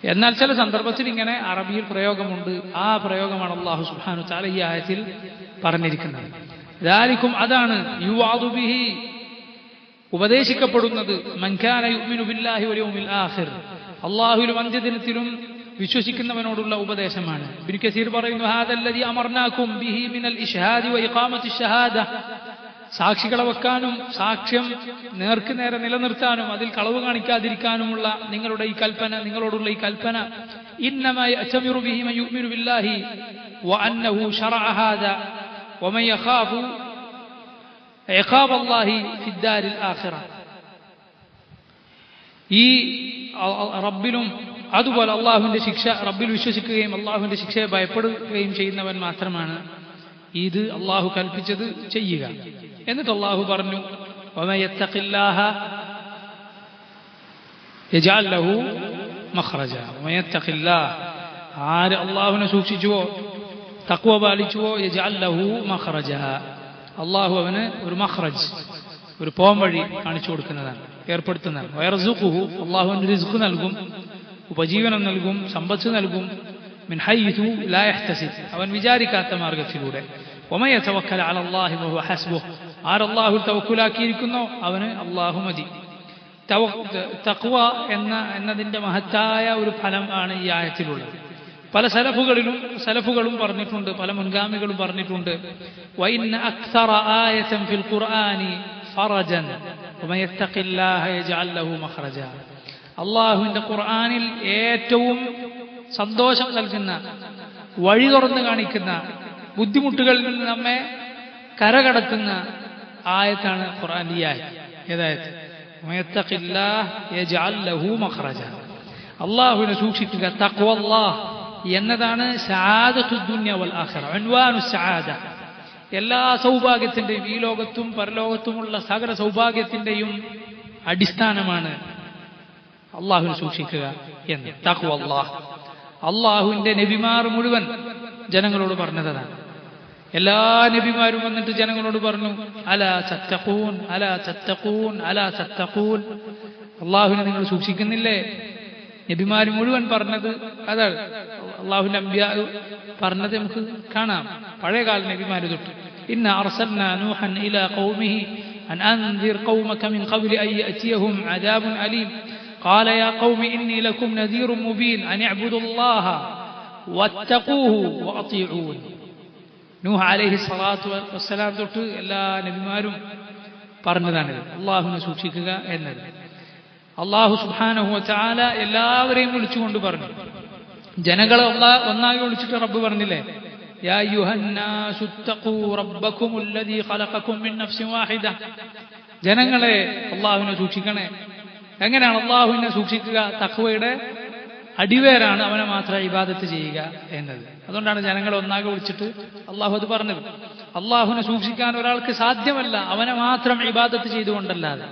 എന്നാൽ ചില സന്ദർഭത്തിൽ ഇങ്ങനെ അറബിയിൽ പ്രയോഗമുണ്ട്. ആ പ്രയോഗമാണ് അല്ലാഹു സുബ്ഹാനഹു വ തആല ഈ ആയത്തിൽ പറഞ്ഞിരിക്കുന്നത്. ദാലിക്കും, അതാണ് യുഅദു ബിഹി, ഉപദേശിക്കപ്പെടുന്നത്, മൻ കാന യുഅ്മിനു ബില്ലാഹി വൽ യൗമിൽ ആഖിർ, അല്ലാഹുവിലും അന്ത്യദിനത്തിലും വിശ്വസിക്കുന്നവനോടുള്ള ഉപദേശമാണ്. ഇബ്നു കസീർ പറയുന്നു, ഹാദല്ലദീ അമർനാകും ബിഹി മിനൽ ഇശ്ഹാദി വ ഇഖാമത്തി ഷഹാദ, സാക്ഷികളെ വെക്കാനും സാക്ഷ്യം നേർക്ക് നേരെ നിലനിർത്താനും അതിൽ കളവ് കാണിക്കാതിരിക്കാനുമുള്ള നിങ്ങളോടുള്ള ഈ കൽപ്പന, ഇന്നമാ യഅ്തമിറു ബിഹി മൻ യുഅ്മിനു ബില്ലാഹി വ അന്നഹു ശറഅ ഹാദാ വമൻ യഖാഫു ഇഖാബ അല്ലാഹി ഫിദ്ദാരിൽ ആഖിറ. ഈ റബ്ബിലും അതുപോലെ അള്ളാഹുവിന്റെ ശിക്ഷ, റബ്ബിൽ വിശ്വസിക്കുകയും അള്ളാഹുവിന്റെ ശിക്ഷയെ ഭയപ്പെടുകയും ചെയ്യുന്നവൻ മാത്രമാണ് ഇത് അള്ളാഹു കൽപ്പിച്ചത് ചെയ്യുക. എന്നിട്ട് അള്ളാഹു പറഞ്ഞു വമൻ യത്തഖില്ലാഹ യജ്അൽ ലഹു മഖ്റജ. വമൻ യത്തഖില്ലാഹ്, ആര് അള്ളാഹുവിനെ സൂക്ഷിച്ചുവോ തഖ്വ പാലിച്ചുവോ, യജ്അൽ ലഹു മഖ്റജ, അള്ളാഹു അവന് ഒരു മഖ്റജ്, ഒരു പോംവഴി കാണിച്ചു കൊടുക്കുന്നതാണ്, ഏർപ്പെടുത്തുന്നതാണ്. വയർസുഖുഹു, അള്ളാഹു അവന് റിസ്ഖ് നൽകും, ഉപജീവനം നൽകും, സമ്പത്ത് നൽകും. മിൻ ഹൈഥു ലാ യഹ്തസിബ്, അവൻ വിചാരിക്കാത്ത മാർഗത്തിലൂടെ. വമൻ യതവക്കൽ അലല്ലാഹി വഹുവ ഹസ്ബുഹ്, ആർ അള്ളാഹു തവക്കുലാക്കിയിരിക്കുന്നോ അവന് അള്ളാഹു മതി. തഖ്വ എന്നതിന്റെ മഹത്തായ ഒരു ഫലം ആണ് ഈ ആയത്തിലുള്ളത്. പല സലഫുകളും പറഞ്ഞിട്ടുണ്ട്, പല മുൻഗാമികളും പറഞ്ഞിട്ടുണ്ട്. വഇന്ന അക്സറ ആയതൻ ഫിൽ ഖുർആനി ഫറജൻ വമൻ യത്തഖില്ലാഹ യജ്അൽ ലഹു മഖ്റജ. അള്ളാഹുവിന്റെ ഖുർആനിൽ ഏറ്റവും സന്തോഷം നൽകുന്ന, വഴി തുറന്നു കാണിക്കുന്ന, ബുദ്ധിമുട്ടുകളിൽ നിന്ന് നമ്മെ കരകടത്തുന്ന ആയത്താണ് ഖുർആൻ. ഈ ആയത്ത് ഏതായത് അള്ളാഹുവിനെ സൂക്ഷിക്കുക, തഖ്വല്ലാഹ് എന്നതാണ് സഅദത്തുദ് ദുനിയ വൽ ആഖിറ, ഉൻവാനു സഅദ. എല്ലാ സൗഭാഗ്യത്തിന്റെയും, ഈ ലോകത്തും പരലോകത്തുമുള്ള സകല സൗഭാഗ്യത്തിന്റെയും അടിസ്ഥാനമാണ് അള്ളാഹുവിനെ സൂക്ഷിക്കുക എന്ന്. തഖ്വല്ലാഹ് അള്ളാഹുവിന്റെ നബിമാർ മുഴുവൻ ജനങ്ങളോട് പറഞ്ഞതാണ്. എല്ലാ നബിമാരും വന്നിട്ട് ജനങ്ങളോട് പറഞ്ഞു അലാ തത്തഖൂൻ, അലാ തത്തഖൂൻ, അലാ തത്തഖൂൻ, അള്ളാഹുവിനെ നിങ്ങൾ സൂക്ഷിക്കുന്നില്ലേ? നബിമാർ മുഴുവൻ പറഞ്ഞത് അതാണ്. അള്ളാഹുവിന്റെ അംബിയാ പറഞ്ഞത് നമുക്ക് കാണാം, പഴയകാല നബിമാർ തൊട്ട്. ഇന്ന അർസൽനാ നൂഹൻ ഇലാ ഖൗമിഹി അൻ അൻദിർ ഖൗമക മിൻ ഖബ്ലി അൻ യഅതിയഹും അദാബുൻ അലീം ഖാല യാ ഖൗമി ഇന്നി ലക്കും നദീറുൻ മുബീൻ അൻ അഅ്ബുദുല്ലാഹ വത്തഖൂഹു വഅതിഊൻ. നൂഹ് അലൈഹി സ്വലാത്തു വസ്സലാം തൊട്ട് എല്ലാ നബിമാരും പറഞ്ഞതാണിത്, അള്ളാഹുവിനെ സൂക്ഷിക്കുക എന്നത്. അള്ളാഹു സുബ്ഹാനഹു വ തആല എല്ലാവരെയും വിളിച്ചുകൊണ്ട് പറഞ്ഞു. ജനങ്ങളെ ഒന്നാകെ വിളിച്ചിട്ട് റബ്ബ് പറഞ്ഞില്ലേ, യാ അയ്യുഹന്നാസു ഇത്തഖൂ റബ്ബക്കുമുല്ലദീ ഖലഖക്കും മിൻ നഫ്സിൻ വാഹിദ. ജനങ്ങളെ അള്ളാഹുവിനെ സൂക്ഷിക്കണേ. എങ്ങനെയാണ് അള്ളാഹുവിനെ സൂക്ഷിക്കുക? തഖ്വയുടെ അടിവേരാണ് അവനെ മാത്രം ഇബാദത്ത് ചെയ്യുക എന്നത്. അതുകൊണ്ടാണ് ജനങ്ങളെ ഒന്നാകെ വിളിച്ചിട്ട് അള്ളാഹു അത് പറഞ്ഞത്. അള്ളാഹുവിനെ സൂക്ഷിക്കാൻ ഒരാൾക്ക് സാധ്യമല്ല അവനെ മാത്രം ഇബാദത്ത് ചെയ്തുകൊണ്ടല്ലാതെ.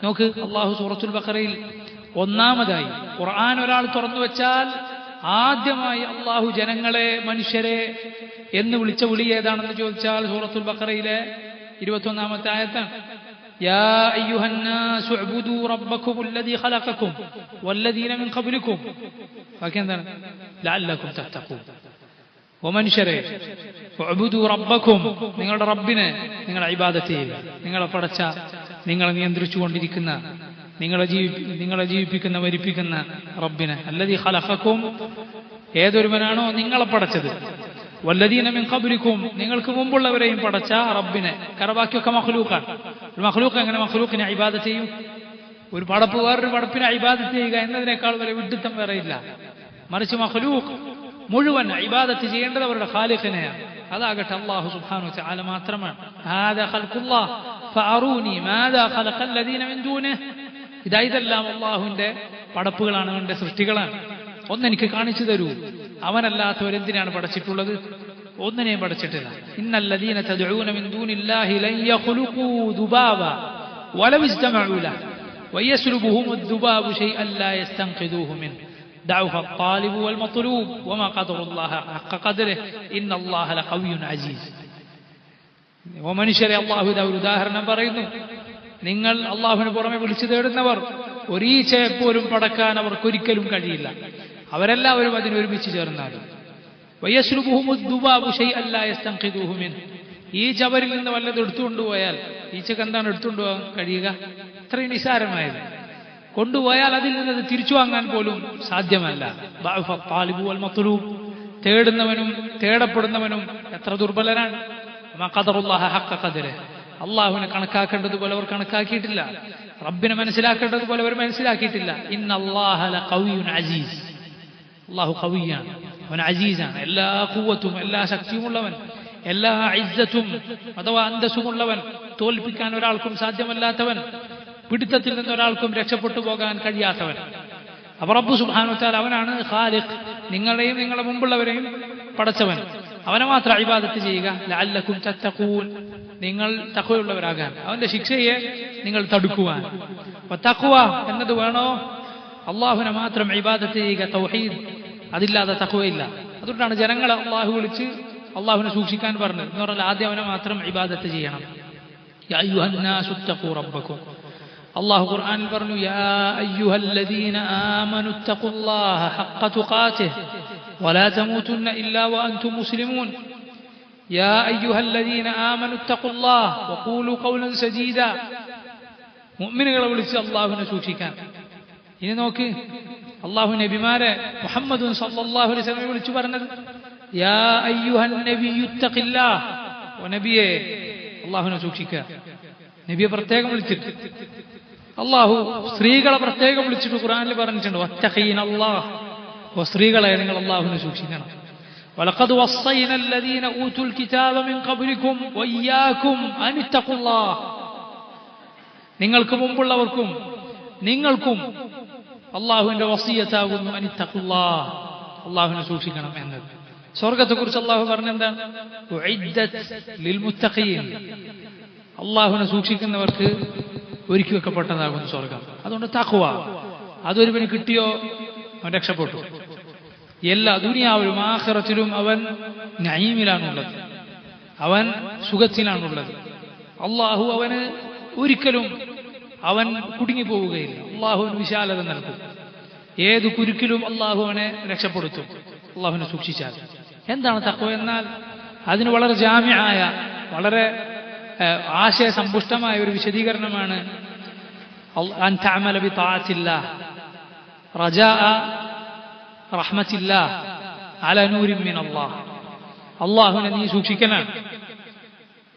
നോക്ക്, അള്ളാഹു സൂറത്തുൽ ബഖറയിൽ ഒന്നാമതായി ഖുർആൻ ഒരാൾ തുറന്നു വെച്ചാൽ ആദ്യമായി അള്ളാഹു ജനങ്ങളെ, മനുഷ്യരെ എന്ന് വിളിച്ച വിളി ഏതാണെന്ന് ചോദിച്ചാൽ സൂറത്തുൽ ബഖറയിലെ 21-ാമത്തെ ആയത്താണ്. യാ അയ്യുഹന്നാസു ഉഅ്ബുദൂ റബ്ബക്കുമുല്ലദീ ഖലഖക്കും വല്ലദീന മിൻ ഖബ്ലിക്കും. ബാക്കി എന്താണ്? ലഅല്ലക്കും തത്തഖൂൻ. ഓ മനുഷ്യരെ, ഉഅ്ബുദൂ റബ്ബക്കും, നിങ്ങളുടെ റബ്ബിനെ നിങ്ങൾ ഇബാദത്ത് ചെയ്യുക. നിങ്ങളെ പടച്ച, നിങ്ങളെ നിയന്ത്രിച്ചുകൊണ്ടിരിക്കുന്ന, നിങ്ങളെ ജീവിപ്പിക്കുന്ന, മരിപ്പിക്കുന്ന റബ്ബിനെ. അല്ലദീ ഖലഖക്കും, ഏതൊരുവനാണോ നിങ്ങളെ പടച്ചത്. വല്ലദീന മിൻ ഖബ്ലിക്കും, നിങ്ങൾക്ക് മുമ്പുള്ളവരെയും പടച്ച റബ്ബിനെ. കറബാക്കിയൊക്കെ മഖ്ലൂഖാണ്. മഖ്ലൂഖ് എങ്ങനെ മഖ്ലൂഖിനെ ഇബാദത്ത് ചെയ്യും? ഒരു പടപ്പ് വേറൊരു പടപ്പിനെ ഇബാദത്ത് ചെയ്യുക എന്നതിനേക്കാൾ വരെ വിഡ്ഢിത്തം വേറെയില്ല. മറിച്ച് മഖ്ലൂഖ് മുഴുവൻ ഇബാദത്ത് ചെയ്യേണ്ടത് അവരുടെ ഖാലിഖിനെയാണ്. അതാകട്ടെ അല്ലാഹു സുബ്ഹാനഹു വ തആല മാത്രമാണ്. ഹാദാ ഖൽഖുല്ലാഹ് ഫഅറൂനി മാദാ ഖലഖല്ലദീന മിൻ ദൂനിഹി. ഇതെല്ലാം അല്ലാഹുവിന്റെ പടപ്പുകളാണ്, അവന്റെ സൃഷ്ടികളാണ്. ഒന്നെനിക്ക് കാണിച്ചു തരൂ, അവനല്ലാത്തവരെന്തിനാണ് പടച്ചിട്ടുള്ളത്? ഒന്നിനെയും പടച്ചിട്ടില്ല. ഇന്നല്ലദീന തദ്ഊന മിൻ ദൂനില്ലാഹി ലൻ യഖ്ലുഖൂ ദുബാബ വലൗ ഇസ്തമഉ ലഹു വയസ്ലുബുഹും അദ്ദുബാബു ശൈഅൻ ലാ യസ്തൻഖിദൂഹു മിൻ ദഅഫ അത്താലിബു വൽ മത്ലൂബ് വമാ ഖദറുല്ലാഹ ഹഖ ഖദ്രിഹി ഇന്നല്ലാഹ ലഖവിയ്യുൻ അസീസ്. മനുഷ്യരെ അല്ലാഹു ഇതാ ഒരു ഉദാഹരണം പറയുന്നു. നിങ്ങൾ അല്ലാഹുവിന് പുറമെ വിളിച്ചു തേടുന്നവർ ഒരീച്ചയെപ്പോലും പടക്കാൻ അവർക്കൊരിക്കലും കഴിയില്ല. അവരെല്ലാവരും അതിനൊരുമിച്ച് ചേർന്നാലും. ഈച്ച അവരിൽ നിന്ന് വല്ലത് എടുത്തുകൊണ്ടുപോയാൽ, ഈച്ചക്ക് എന്താണ് എടുത്തുകൊണ്ടുപോകാൻ കഴിയുക? ഇത്രയും നിസാരമായത് കൊണ്ടുപോയാൽ അതിൽ നിന്ന് തിരിച്ചു വാങ്ങാൻ പോലും സാധ്യമല്ല. തേടുന്നവനും തേടപ്പെടുന്നവനും എത്ര ദുർബലരാണ്. അള്ളാഹുവിനെ കണക്കാക്കേണ്ടതുപോലെ അവർ കണക്കാക്കിയിട്ടില്ല. റബ്ബിനെ മനസ്സിലാക്കേണ്ടതുപോലെ അവർ മനസ്സിലാക്കിയിട്ടില്ല. ഇന്നല്ലാഹ ലഖവിയ്യുൻ അസീസ്. അള്ളാഹു ഖവിയാണ്, അവൻ അസീസാണ്. എല്ലാ ഖുവ്വത്തും, എല്ലാ ശക്തിയുമുള്ളവൻ, എല്ലാ ഇസ്സത്തും അഥവാ അന്തസ്സുമുള്ളവൻ, തോൽപ്പിക്കാൻ ഒരാൾക്കും സാധ്യമല്ലാത്തവൻ, പിടുത്തത്തിൽ നിന്ന് ഒരാൾക്കും രക്ഷപ്പെട്ടു പോകാൻ കഴിയാത്തവൻ. അപ്പോൾ റബ്ബ് സുബ്ഹാനഹു വ തആല അവനാണ് ഖാലിഖ്, നിങ്ങളെയും നിങ്ങളുടെ മുമ്പുള്ളവരെയും പടച്ചവൻ. അവനെ മാത്രം ഇബാദത്ത് ചെയ്യുക. ലഅല്ലക്കും തത്തഖൂൻ, നിങ്ങൾ തഖ്വയുള്ളവരാകാൻ, അവന്റെ ശിക്ഷയെ നിങ്ങൾ തടുക്കുവാൻ. തഖ്വ എന്നത് വേണോ? അള്ളാഹുവിനെ മാത്രം ഇബാദത്ത് ചെയ്യുക, തൗഹീദ്, അതില്ലാതെ തഖ്വയില്ല. അതുകൊണ്ടാണ് ജനങ്ങളെ അള്ളാഹു വിളിച്ച് അള്ളാഹുവിനെ സൂക്ഷിക്കാൻ പറഞ്ഞത്. എന്ന് പറഞ്ഞാൽ ആദ്യം അവനെ മാത്രം ഇബാദത്ത് ചെയ്യണം. യാ അയ്യുഹന്നാസു തഖൂ റബ്ബക്കും, അള്ളാഹു ഖുർആനിൽ പറഞ്ഞു, യാ അയ്യുഹല്ലദീന ആമനു തഖുല്ലാഹ ഹഖ്ക തുഖാതിഹ് വലാ തമൂതുന്ന ഇല്ലാ വഅൻതും മുസ്ലിമൂൻ. യാ അയ്യുഹല്ലദീന ആമനു തഖുല്ലാഹ വഖൂലു ഖൗലൻ സദീദാ. മുഅ്മിനുകളെ വിളിച്ച് അള്ളാഹുവിനെ സൂക്ഷിക്കാൻ. ഇനി നോക്ക്, അള്ളാഹു നബിമാരെ മുഹമ്മദ് സല്ലല്ലാഹു അലൈഹി വസല്ലം വിളിച്ചു പറഞ്ഞത്, യാ അയ്യുഹൻ നബിയ്യു തഖില്ലാഹ്, ഓ നബിയെ അള്ളാഹുവിനെ സൂക്ഷിക്കുക. നബിയെ പ്രത്യേകം വിളിച്ചിട്ട് അള്ളാഹു സ്ത്രീകളെ പ്രത്യേകം വിളിച്ചിട്ട് ഖുർആനിൽ പറഞ്ഞിട്ടുണ്ട്, വത്തഖീനല്ലാഹ്, ഓ സ്ത്രീകളെ നിങ്ങൾ അള്ളാഹുവിനെ സൂക്ഷിക്കണം. വലഖദ് വസ്സൈന അല്ലദീന ഊതുൽ കിതാബ മിൻ ഖബ്ലികും വഇയ്യാകും അൻ ഇത്തഖുല്ലാഹ്, നിങ്ങൾക്ക് മുമ്പുള്ളവർക്കും നിങ്ങൾക്കും അള്ളാഹുവിന്റെ വസിയത്താകുന്നു അൻ ഇത്തഖുല്ലാഹ്, അള്ളാഹുവിനെ സൂക്ഷിക്കണം എന്നത്. സ്വർഗത്തെക്കുറിച്ച് അള്ളാഹു പറഞ്ഞെന്താണ്? ഉഇദ്ദത് ലിൽ മുത്തഖീൻ, അള്ളാഹുവിനെ സൂക്ഷിക്കുന്നവർക്ക് ഒരുക്കി വെക്കപ്പെട്ടതാകുന്നു സ്വർഗം. അതുകൊണ്ട് തഖ്വ അതൊരുവന് കിട്ടിയോ അവൻ രക്ഷപ്പെട്ടു. എല്ലാ ദുനിയാവിലും ആഖിറത്തിലും അവൻ നഈമിലാണുള്ളത്, അവൻ സുഖത്തിലാണുള്ളത്. അള്ളാഹു അവന് ഒരിക്കലും അവൻ കുടുങ്ങിപ്പോവുകയില്ല. അള്ളാഹുവിന് വിശാലത നൽകും. ഏത് കുരുക്കിലും അള്ളാഹു അവനെ രക്ഷപ്പെടുത്തും അള്ളാഹുവിനെ സൂക്ഷിച്ചാൽ. എന്താണ് തഖ്വ എന്നാൽ? അതിന് വളരെ ജാമിആയ, വളരെ ആശയസമ്പുഷ്ടമായ ഒരു വിശദീകരണമാണ് അൻ തഅമല ബിതാഅത്തില്ലാഹ് റജാഅ റഹ്മത്തില്ലാഹ് അലാ നൂരിൻ മിനല്ലാഹ്. അള്ളാഹുവിനെ നീ സൂക്ഷിക്കലാണ്,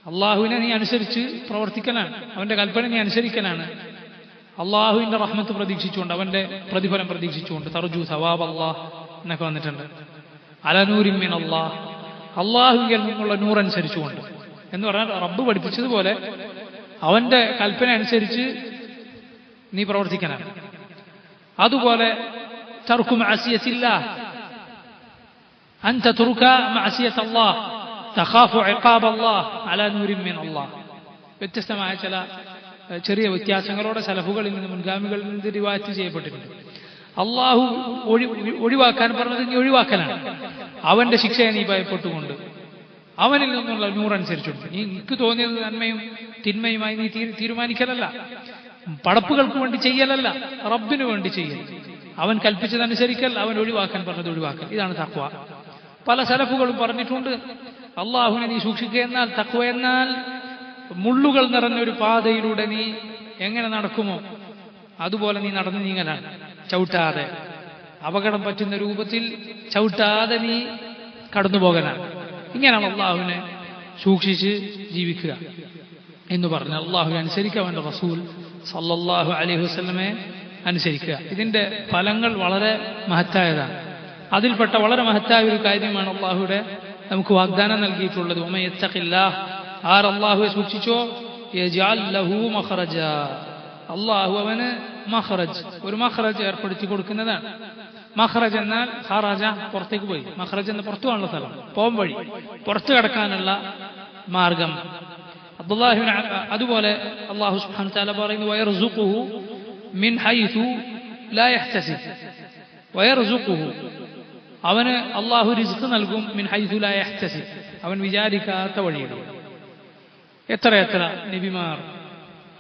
അള്ളാഹുവിനെ നീ അനുസരിച്ച് പ്രവർത്തിക്കലാണ്, അവന്റെ കൽപ്പന നീ അനുസരിക്കലാണ്. അള്ളാഹുവിന്റെ റഹ്മത്ത് പ്രതീക്ഷിച്ചുകൊണ്ട്, അവന്റെ പ്രതിഫലം പ്രതീക്ഷിച്ചുകൊണ്ട്, തർജു സവാബ് അല്ലാഹ് എന്നൊക്കെ വന്നിട്ടുണ്ട്. അലാ നൂരിൻ മിനല്ലാഹ്, അള്ളാഹുവിൽ നിന്നുള്ള നൂറനുസരിച്ചുകൊണ്ട് എന്ന് പറഞ്ഞാൽ റബ്ബ് പഠിപ്പിച്ചതുപോലെ അവന്റെ കൽപ്പന അനുസരിച്ച് നീ പ്രവർത്തിക്കണം. അതുപോലെ തർക്കു മഅസിയത്തില്ലാഹ്, അൻ തത്റുക മഅസിയത്തല്ലാഹ് തഖാഫു ഇഖാബല്ലാഹ് അലാ നൂരിൻ മിനല്ലാഹ്. വ്യത്യസ്തമായ ചില ചെറിയ വ്യത്യാസങ്ങളോടെ സലഫുകളിൽ നിന്ന്, മുൻഗാമികളിൽ നിന്ന് റിവായത്ത് ചെയ്യപ്പെട്ടിട്ടുണ്ട്. അള്ളാഹു ഒഴിവാക്കാൻ പറഞ്ഞത് നീ ഒഴിവാക്കലാണ്, അവന്റെ ശിക്ഷയെ നീ ഭയപ്പെട്ടുകൊണ്ട്, അവനിൽ നിന്നുള്ള നൂറനുസരിച്ചുണ്ട്. നീ നിനക്ക് തോന്നിയത് നന്മയും തിന്മയുമായി നീ തീരുമാനിക്കലല്ല, പടപ്പുകൾക്ക് വേണ്ടി ചെയ്യലല്ല, റബ്ബിന് വേണ്ടി ചെയ്യൽ. അവൻ കൽപ്പിച്ചതനുസരിക്കൽ, അവൻ ഒഴിവാക്കാൻ പറഞ്ഞത് ഒഴിവാക്കൽ. ഇതാണ് തഖ്വ. പല സലഫുകളും പറഞ്ഞിട്ടുണ്ട്, അള്ളാഹുവിനെ നീ സൂക്ഷിക്കുക എന്നാൽ, തഖ്വ എന്നാൽ മുള്ളുകൾ നിറഞ്ഞൊരു പാതയിലൂടെ നീ എങ്ങനെ നടക്കുമോ അതുപോലെ നീ നടന്നു നീങ്ങലാണ്. ചവിട്ടാതെ, അപകടം പറ്റുന്ന രൂപത്തിൽ ചവിട്ടാതെ നീ കടന്നു പോകലാണ്. ഇങ്ങനെയാണ് അള്ളാഹുവിനെ സൂക്ഷിച്ച് ജീവിക്കുക എന്ന് പറഞ്ഞാൽ അള്ളാഹുവിനെ അനുസരിക്കുക, അവന്റെ റസൂൽ സല്ലല്ലാഹു അലൈഹി വസല്ലമയെ അനുസരിക്കുക. ഇതിന്റെ ഫലങ്ങൾ വളരെ മഹത്തായതാണ്. അതിൽപ്പെട്ട വളരെ മഹത്തായ ഒരു കാര്യമാണ് അള്ളാഹുവിടെ നമുക്ക് വാഗ്ദാനം നൽകിയിട്ടുള്ളത്. വമൻ യത്തഖില്ലാഹ്, ആർ അള്ളാഹുവെ സൂക്ഷിച്ചോ, യജ്അൽ ലഹു മഖ്റജ, അള്ളാഹു അവന് മഖ്റജ്, ഒരു മഖ്റജ് ഏർപ്പെടുത്തി കൊടുക്കുന്നതാണ്. മഖ്റജ് എന്നാൽ ഖറജ, പുറത്തേക്ക് പോയി. മഖ്റജ് എന്ന പുറത്തു പോകാനുള്ള സ്ഥലം, പോം വഴി, പുറത്തു കടക്കാനുള്ള മാർഗം. അതുപോലെ അള്ളാഹു സുബ്ഹാനഹു വ തആല പറയുന്നു, വയർസുഖുഹു മിൻ ഹൈസു ലാ യഹ്തസിബ്, വയർസുഖുഹു, അവന് അള്ളാഹു റിസ്ക് നൽകും, മിൻ ഹൈസു ലാ യഹ്തസിബ്, അവൻ വിചാരിക്കാത്ത വഴിയിലൂടെ. എത്ര എത്ര നബിമാർ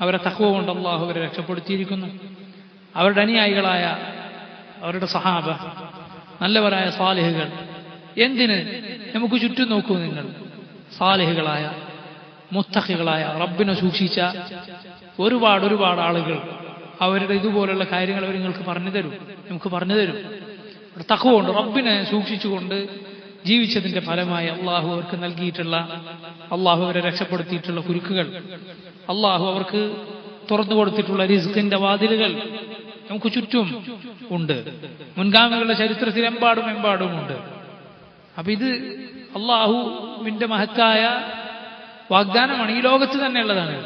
അവരെ തഖ്വ കൊണ്ട് അള്ളാഹു അവരെ രക്ഷപ്പെടുത്തിയിരിക്കുന്നു. അവരുടെ അനുയായികളായ അവരുടെ സഹാബ, നല്ലവരായ സാലിഹുകൾ. എന്തിന്? നമുക്ക് ചുറ്റും നോക്കൂ നിങ്ങൾ, സാലിഹുകളായ മുത്തഖികളായ റബ്ബിനെ സൂക്ഷിച്ച ഒരുപാട് ഒരുപാട് ആളുകൾ അവരുടെ ഇതുപോലുള്ള കാര്യങ്ങൾ അവർ നിങ്ങൾക്ക് പറഞ്ഞു തരും, നമുക്ക് പറഞ്ഞു തരും. തഖ്വ കൊണ്ട്, റബ്ബിനെ സൂക്ഷിച്ചുകൊണ്ട് ജീവിച്ചതിന്റെ ഫലമായി അള്ളാഹു അവർക്ക് നൽകിയിട്ടുള്ള, അള്ളാഹു അവരെ രക്ഷപ്പെടുത്തിയിട്ടുള്ള കുരുക്കുകൾ, അള്ളാഹു അവർക്ക് തുറന്നു കൊടുത്തിട്ടുള്ള റിസ്കിന്റെ വാതിലുകൾ നമുക്ക് ചുറ്റും ഉണ്ട്. മുൻഗാമികളുടെ ചരിത്രത്തിൽ എമ്പാടും ഉണ്ട്. അപ്പൊ ഇത് അള്ളാഹുവിന്റെ മഹത്തായ വാഗ്ദാനമാണ്. ഈ ലോകത്ത് തന്നെ ഉള്ളതാണ്,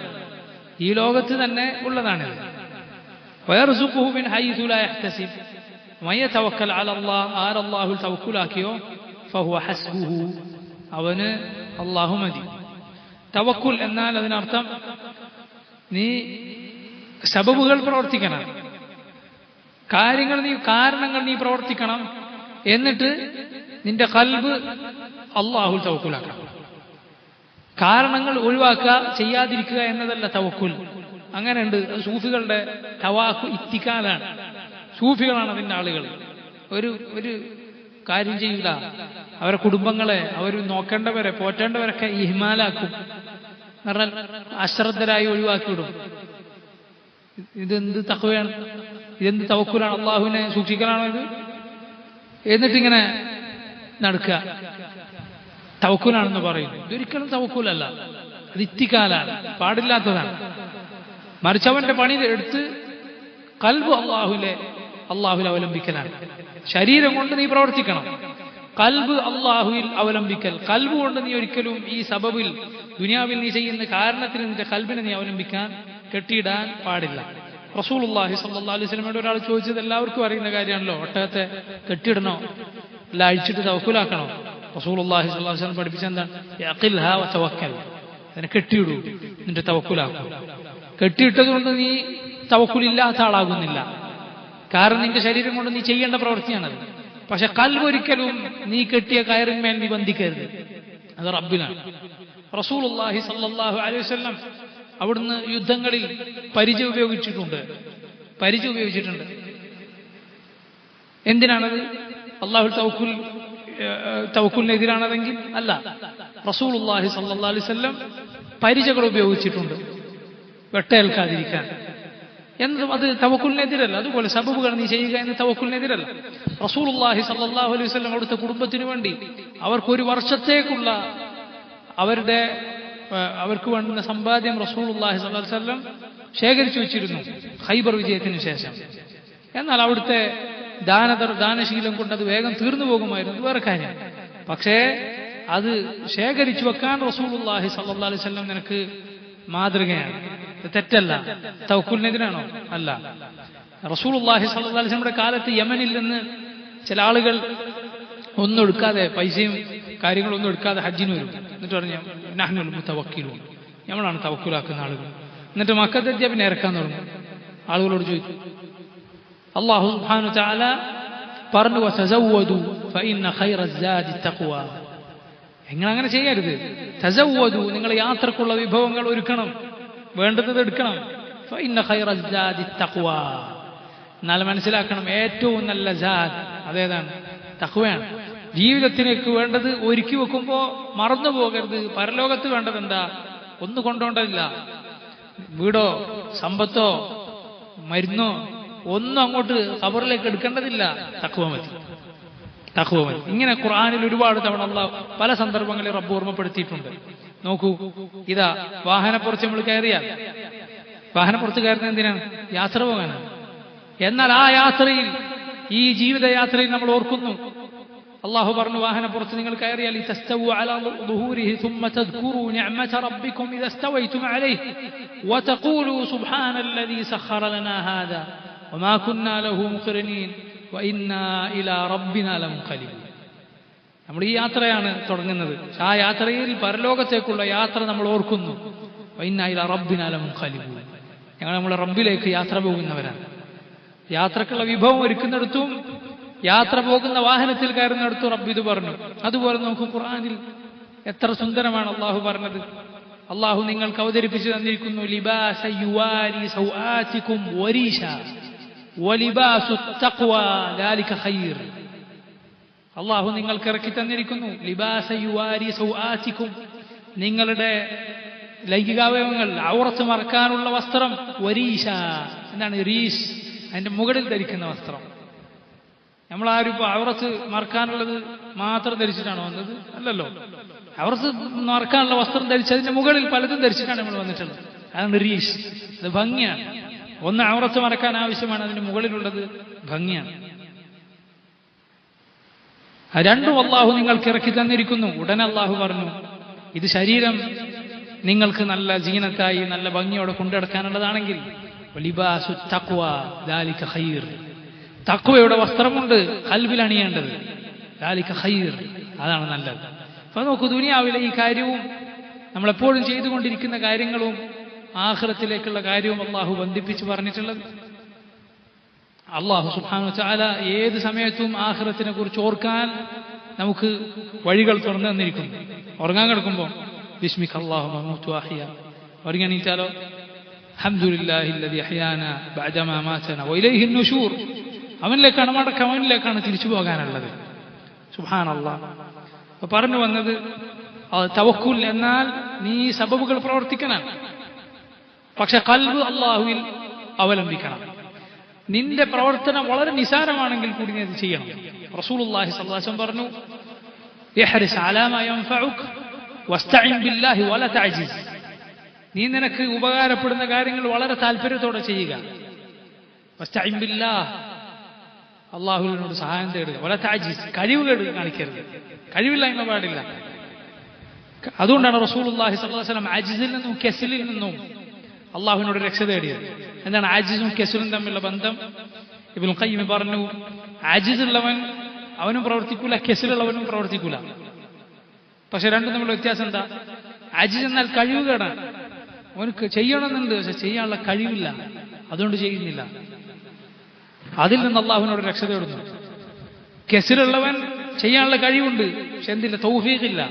ഈ ലോകത്ത് തന്നെ ഉള്ളതാണ്. വയർസുഖുഹു മിൻ ഹൈസു ലാ യഹ്തസിബ് വമൻ യതവക്കൽ അലല്ലാഹ്, ആർ അല്ലാഹുവിൽ തവക്കുലാക്കിയോ ഫഹുവ ഹസ്ബുഹു, അവന് അള്ളാഹു മതി. തവക്കുൽ എന്നാൽ അതിനർത്ഥം നീ സബബുകൾ പ്രവർത്തിക്കണം, കാരണങ്ങൾ നീ പ്രവർത്തിക്കണം, എന്നിട്ട് നിന്റെ ഖൽബ് അള്ളാഹുൽ തവക്കുലാക്കണം. കാരണങ്ങൾ ഒഴിവാക്കുക, ചെയ്യാതിരിക്കുക എന്നതല്ല തവക്കുൽ. അങ്ങനെയുണ്ട്. സൂഫികളുടെ തവാക്കു ഇത്തിക്കാലാണ്. സൂഫികളാണ് അതിൻ്റെ ആളുകൾ. ഒരു കാര്യം ചെയ്യില്ല, അവരെ കുടുംബങ്ങളെ അവർ നോക്കേണ്ടവരെ പോറ്റേണ്ടവരൊക്കെ ഇഹ്മാലാക്കും. പറഞ്ഞാൽ അശ്രദ്ധരായി ഒഴിവാക്കിവിടും. ഇതെന്ത് തഖ്വയാണ്? ഇതെന്ത് തവക്കുലാണ്? അള്ളാഹുവിനെ സൂക്ഷിക്കലാണോ ഇത്? എന്നിട്ടിങ്ങനെ നടക്കുക തവക്കുലാണെന്ന് പറയുന്നു. ഇതൊരിക്കലും തവക്കുലല്ല, അത് ഇത്തിക്കാലാണ്, പാടില്ലാത്തതാണ്. മറിച്ച് അവന്റെ പണി എടുത്ത് ഖൽബ് അള്ളാഹുൽ അവലംബിക്കലാണ്. ശരീരം കൊണ്ട് നീ പ്രവർത്തിക്കണം, ഖൽബ് അള്ളാഹുവിൽ അവലംബിക്കൽ. ഖൽബ് കൊണ്ട് നീ ഒരിക്കലും ഈ സബബിൽ ദുനിയാവിൽ നീ ചെയ്യുന്ന കാരണത്തിന് നിന്റെ ഖൽബിനെ നീ അവലംബിക്കാൻ കെട്ടിയിടാൻ പാടില്ല. റസൂലുള്ളാഹി സ്വല്ലല്ലാഹു അലൈഹി വസല്ലമയോട് ഒരാൾ ചോദിച്ചത് എല്ലാവർക്കും അറിയുന്ന കാര്യമാണല്ലോ, ഒട്ടകത്തെ കെട്ടിയിടണോ അല്ല അഴിച്ചിട്ട് തവക്കുലാക്കണോ? റസൂലുള്ളാഹി സ്വല്ലല്ലാഹു അലൈഹി വസല്ലം പഠിപ്പിച്ച എന്താണ്? യഖിൽഹാ വതവക്കൽ, അതിനെ കെട്ടിയിടൂ, നിന്റെ തവക്കുലാക്കും. കെട്ടിയിട്ടത് കൊണ്ട് നീ തവക്കുലില്ലാത്ത ആളാകുന്നില്ല, കാരണം നിന്റെ ശരീരം കൊണ്ട് നീ ചെയ്യേണ്ട പ്രവൃത്തിയാണത്. പക്ഷെ ഖൽബ് ഒരിക്കലും നീ കെട്ടിയ കയറിന്മേൽ നീ ബന്ധിക്കരുത്, അത് റബ്ബിനാണ്. റസൂലുള്ളാഹി സ്വല്ലല്ലാഹു അലൈഹി വസല്ലം അവിടുന്ന് യുദ്ധങ്ങളിൽ പരിച ഉപയോഗിച്ചിട്ടുണ്ട്. എന്തിനാണത്? അള്ളാഹു തവക്കുലിനെതിരാണതെങ്കിൽ അല്ല. റസൂലുള്ളാഹി സ്വല്ലല്ലാഹു അലൈഹി വസല്ലം പരിചകൾ ഉപയോഗിച്ചിട്ടുണ്ട് വെട്ടേൽക്കാതിരിക്കാൻ എന്നതും അത് തവക്കുലിനെതിരല്ല. അതുപോലെ സബബുകൾ നീ ചെയ്യുക എന്ന് തവക്കുലിനെതിരല്ല. റസൂലുള്ളാഹി സ്വല്ലല്ലാഹു അലൈഹി വസല്ലം അവിടുത്തെ കുടുംബത്തിനു വേണ്ടി അവർക്കൊരു വർഷത്തേക്കുള്ള അവർക്ക് വേണ്ടുന്ന സമ്പാദ്യം റസൂലുള്ളാഹി സ്വല്ലല്ലാഹു അലൈഹി വസല്ലം ശേഖരിച്ചു വെച്ചിരുന്നു ഖൈബർ വിജയത്തിന് ശേഷം. എന്നാൽ അവിടുത്തെ ദാനശീലം കൊണ്ട് അത് വേഗം തീർന്നു പോകുമായിരുന്നു, വേറെ കാര്യം. പക്ഷേ അത് ശേഖരിച്ചു വെക്കാൻ റസൂലുള്ളാഹി സ്വല്ലല്ലാഹു അലൈഹി വസല്ലം നിനക്ക് മാതൃകയാണ്. തെറ്റല്ല. തവക്കുലിനെതിരാണോ? അല്ല. റസൂലുള്ളാഹി സ്വല്ലല്ലാഹു അലൈഹി വസല്ലമയുടെ കാലത്ത് യമനിൽ നിന്ന് ചില ആളുകൾ ഒന്നും എടുക്കാതെ, പൈസയും കാര്യങ്ങളൊന്നും എടുക്കാതെ ഹജ്ജിന് വരും. എന്നിട്ട് പറഞ്ഞു നഹ്നുൽ മുതവക്കിലൂൻ, നമ്മളാണ് തവക്കുലാക്കുന്ന ആളുകൾ. എന്നിട്ട് മക്കത്തെത്തിയ പിന്നെ ഇറക്കാൻ തുടങ്ങും. ആളുകളോട് ചോദിക്കും. അല്ലാഹു സുബ്ഹാനഹു വതആല പറഞ്ഞു വതസവ്വദു ഫഇന്ന ഖൈറസ്സാദി തഖ്വ. നിങ്ങൾ അങ്ങനെ ചെയ്യരുത്. തസവ്വദു, നിങ്ങൾ യാത്രക്കുള്ള വിഭവങ്ങൾ ഒരുക്കണം, വേണ്ടത് എടുക്കണം. ഫഇന്ന ഖൈറസ്സാദി തഖ്വ. എന്നാൽ മനസ്സിലാക്കണം, ഏറ്റവും നല്ല സാദ് അതേതാണ്? തഖ്വയാണ്. ജീവിതത്തിലേക്ക് വേണ്ടത് ഒരുക്കി വെക്കുമ്പോൾ മറന്നു പോകരുത്. പരലോകത്ത് വേണ്ടത് എന്താ? ഒന്നും കൊണ്ടുപോകേണ്ടതില്ല. വീടോ സമ്പത്തോ മരുന്നോ ഒന്നും അങ്ങോട്ട് ഖബറിലേക്ക് എടുക്കേണ്ടതില്ല. തഖ്വ മതി. ഇങ്ങനെ ഖുർആനിൽ ഒരുപാട് തവണ അല്ലാഹു പല സന്ദർഭങ്ങളിൽ റബ്ബ് ഓർമ്മപ്പെടുത്തിയിട്ടുണ്ട്. നോക്കൂ, ഇതാ വാഹനപ്പുറത്ത് നമ്മൾ കയറിയാൽ, വാഹനപ്പുറത്ത് കയറുന്നത് എന്തിനാണ്? യാത്ര പോകാനാണ്. എന്നാൽ ആ യാത്രയിൽ, ഈ ജീവിതയാത്രയിൽ നമ്മൾ ഓർക്കുന്നു, അള്ളാഹു പറഞ്ഞു വാഹനപ്പുറത്ത് നിങ്ങൾ കയറിയാൽ തസ്തവു അലാ ദുഹൂരിഹി ثم تذكروا نعمة ربكم إذا استويتم عليه وتقولوا سبحان الذي سخر لنا هذا وما كنا له مقرنين وإنا إلى ربنا لمنقلبون. നമ്മൾ ഈ യാത്രയാണ് തുടങ്ങുന്നത്. ആ യാത്രയിൽ പരലോകത്തേക്കുള്ള യാത്ര നമ്മൾ ഓർക്കുന്നു. വഇന്നാ ഇലാ റബ്ബിനാ ലമുൻഖലിബൂൻ. ഞങ്ങൾ നമ്മുടെ റബ്ബിലേക്ക് യാത്ര പോകുന്നവരാണ്. യാത്രക്കുള്ള വിഭവം ഒരുക്കുന്നിടത്തും യാത്ര പോകുന്ന വാഹനത്തിൽ കയറുന്നിടത്തും റബ്ബ് ഇത് പറഞ്ഞു. അതുപോലെ നമുക്ക് ഖുർആനിൽ എത്ര സുന്ദരമാണ് അള്ളാഹു പറഞ്ഞത്. അള്ളാഹു നിങ്ങൾക്ക് അവതരിപ്പിച്ചു തന്നിരിക്കുന്നു ലിബാസ യുവാരി സൗആതികും വരീശ വലിബാസു തഖ്വ ദാലിക ഖൈർ. അള്ളാഹു നിങ്ങൾക്ക് ഇറക്കി തന്നിരിക്കുന്നു ലിബാസ യുവാരി സൗആതികും, നിങ്ങളുടെ ലൈംഗികാവയവങ്ങൾ ഔറത്ത് മറക്കാനുള്ള വസ്ത്രം. വരീശ എന്താണ്? റീസ്, അതിന്റെ മുകളിൽ ധരിക്കുന്ന വസ്ത്രം. നമ്മളാരും ഇപ്പോൾ ഔറത്ത് മറക്കാനുള്ളത് മാത്രം ധരിച്ചിട്ടാണ് വന്നത്? അല്ലല്ലോ. ഔറത്ത് മറക്കാനുള്ള വസ്ത്രം ധരിച്ചതിന്റെ മുകളിൽ പലതും ധരിച്ചിട്ടാണ് നമ്മൾ വന്നിട്ടുള്ളത്. അതാണ് റീസ്. അത് ഭംഗിയാണ്. ഒന്ന് ഔറത്ത് മറക്കാൻ ആവശ്യമാണ്, അതിന്റെ മുകളിലുള്ളത് ഭംഗിയാണ്. രണ്ടും അള്ളാഹു നിങ്ങൾക്ക് ഇറക്കി തന്നിരിക്കുന്നു. ഉടനെ അള്ളാഹു പറഞ്ഞു, ഇത് ശരീരം നിങ്ങൾക്ക് നല്ല ജീനത്തായി നല്ല ഭംഗിയോടെ കൊണ്ടുനടക്കാനുള്ളതാണെങ്കിൽ വലിബാസു തഖ്വ ദാലിക ഖൈർ, തഖ്വയുടെ വസ്ത്രമുണ്ട് ഖൽബിൽ അണിയേണ്ടത്. ദാലിക ഖൈർ, അതാണ് നല്ലത്. അപ്പോൾ നോക്കൂ, ദുനിയാവിലെ ഈ കാര്യവും നമ്മളെപ്പോഴും ചെയ്തുകൊണ്ടിരിക്കുന്ന കാര്യങ്ങളും ആഖിറത്തിലേക്കുള്ള കാര്യവും അള്ളാഹു ബന്ധിപ്പിച്ച് പറഞ്ഞിട്ടുള്ളത്. അള്ളാഹു സുബ്ഹാനഹു വ തആല ഏത് സമയത്തും ആഖിറത്തിനെ കുറിച്ച് ഓർക്കാൻ നമുക്ക് വഴികൾ തുറന്നു തന്നിരിക്കുന്നു. ഉറങ്ങാൻ കിടക്കുമ്പോൾ ബിസ്മിക അല്ലാഹുമ്മ അമൂതു വഅഹ്യ, ഉറങ്ങാനീറ്റാലോ അൽഹംദുലില്ലാഹില്ലദി അഹ്യാനാ ബഅദമാ മാതനാ വഇലൈഹി നുശൂർ, അവനിലേക്കാണ് മടക്കം, അവനിലേക്കാണ് തിരിച്ചു പോകാനുള്ളത്. സുബ്ഹാനല്ലാഹ്. അപ്പോൾ പറഞ്ഞു വന്നത് തവക്കുൽ എന്നാൽ നീ സബബുകൾ പ്രവർത്തിക്കണം, പക്ഷെ ഖൽബ് അല്ലാഹുവിൽ അവലംബിക്കണം. നിന്റെ പ്രവർത്തനം വളരെ നിസാരമാണെങ്കിൽ കൂടി നീ അത് ചെയ്യണം. റസൂലുള്ളാഹി സ്വല്ലല്ലാഹു അലൈഹി വസല്ലം പറഞ്ഞു, ഇഹ്റിസ് അലാ മാ യൻഫഉക വസ്തഇൻ ബില്ലാഹി വല തഅജിസ്. നീ നിനക്ക് ഉപകാരപ്പെടുന്ന കാര്യങ്ങൾ വളരെ താല്പര്യത്തോടെ ചെയ്യുക. വസ്തഇൻ ബില്ലാഹ്, അല്ലാഹുവിനോട് സഹായം തേടുക. വല തഅജിസ്, കഴിവുകേട് കാണിക്കരുത്, കഴിവില്ലായ്മ പാടില്ല. അതുകൊണ്ടാണ് റസൂലുള്ളാഹി സ്വല്ലല്ലാഹു അലൈഹി വസല്ലം അജിസിൽ നിന്നും കെസലിൽ നിന്നും അള്ളാഹുവിനോട് രക്ഷ തേടിയത്. എന്താണ് ആജിസും കെസലും തമ്മിലുള്ള ബന്ധം? ഇബ്നുൽ ഖയ്യിം പറഞ്ഞു, ആജിസുള്ളവൻ അവനും പ്രവർത്തിക്കൂല, കെസലുള്ളവനും പ്രവർത്തിക്കൂല. പക്ഷെ രണ്ടും തമ്മിലുള്ള വ്യത്യാസം എന്താ? ആജിസ് എന്നാൽ കഴിവുകേടാണ്, അവനക്ക് ചെയ്യണമെന്നുണ്ട്, പക്ഷെ ചെയ്യാനുള്ള കഴിവില്ല, അതുകൊണ്ട് ചെയ്യുന്നില്ല. അതിൽ നിന്ന് അള്ളാഹുവിനോട് രക്ഷ തേടുന്നു. കെസലുള്ളവൻ ചെയ്യാനുള്ള കഴിവുണ്ട്, പക്ഷെ എന്തില്ല, തൗഫീഖില്ല,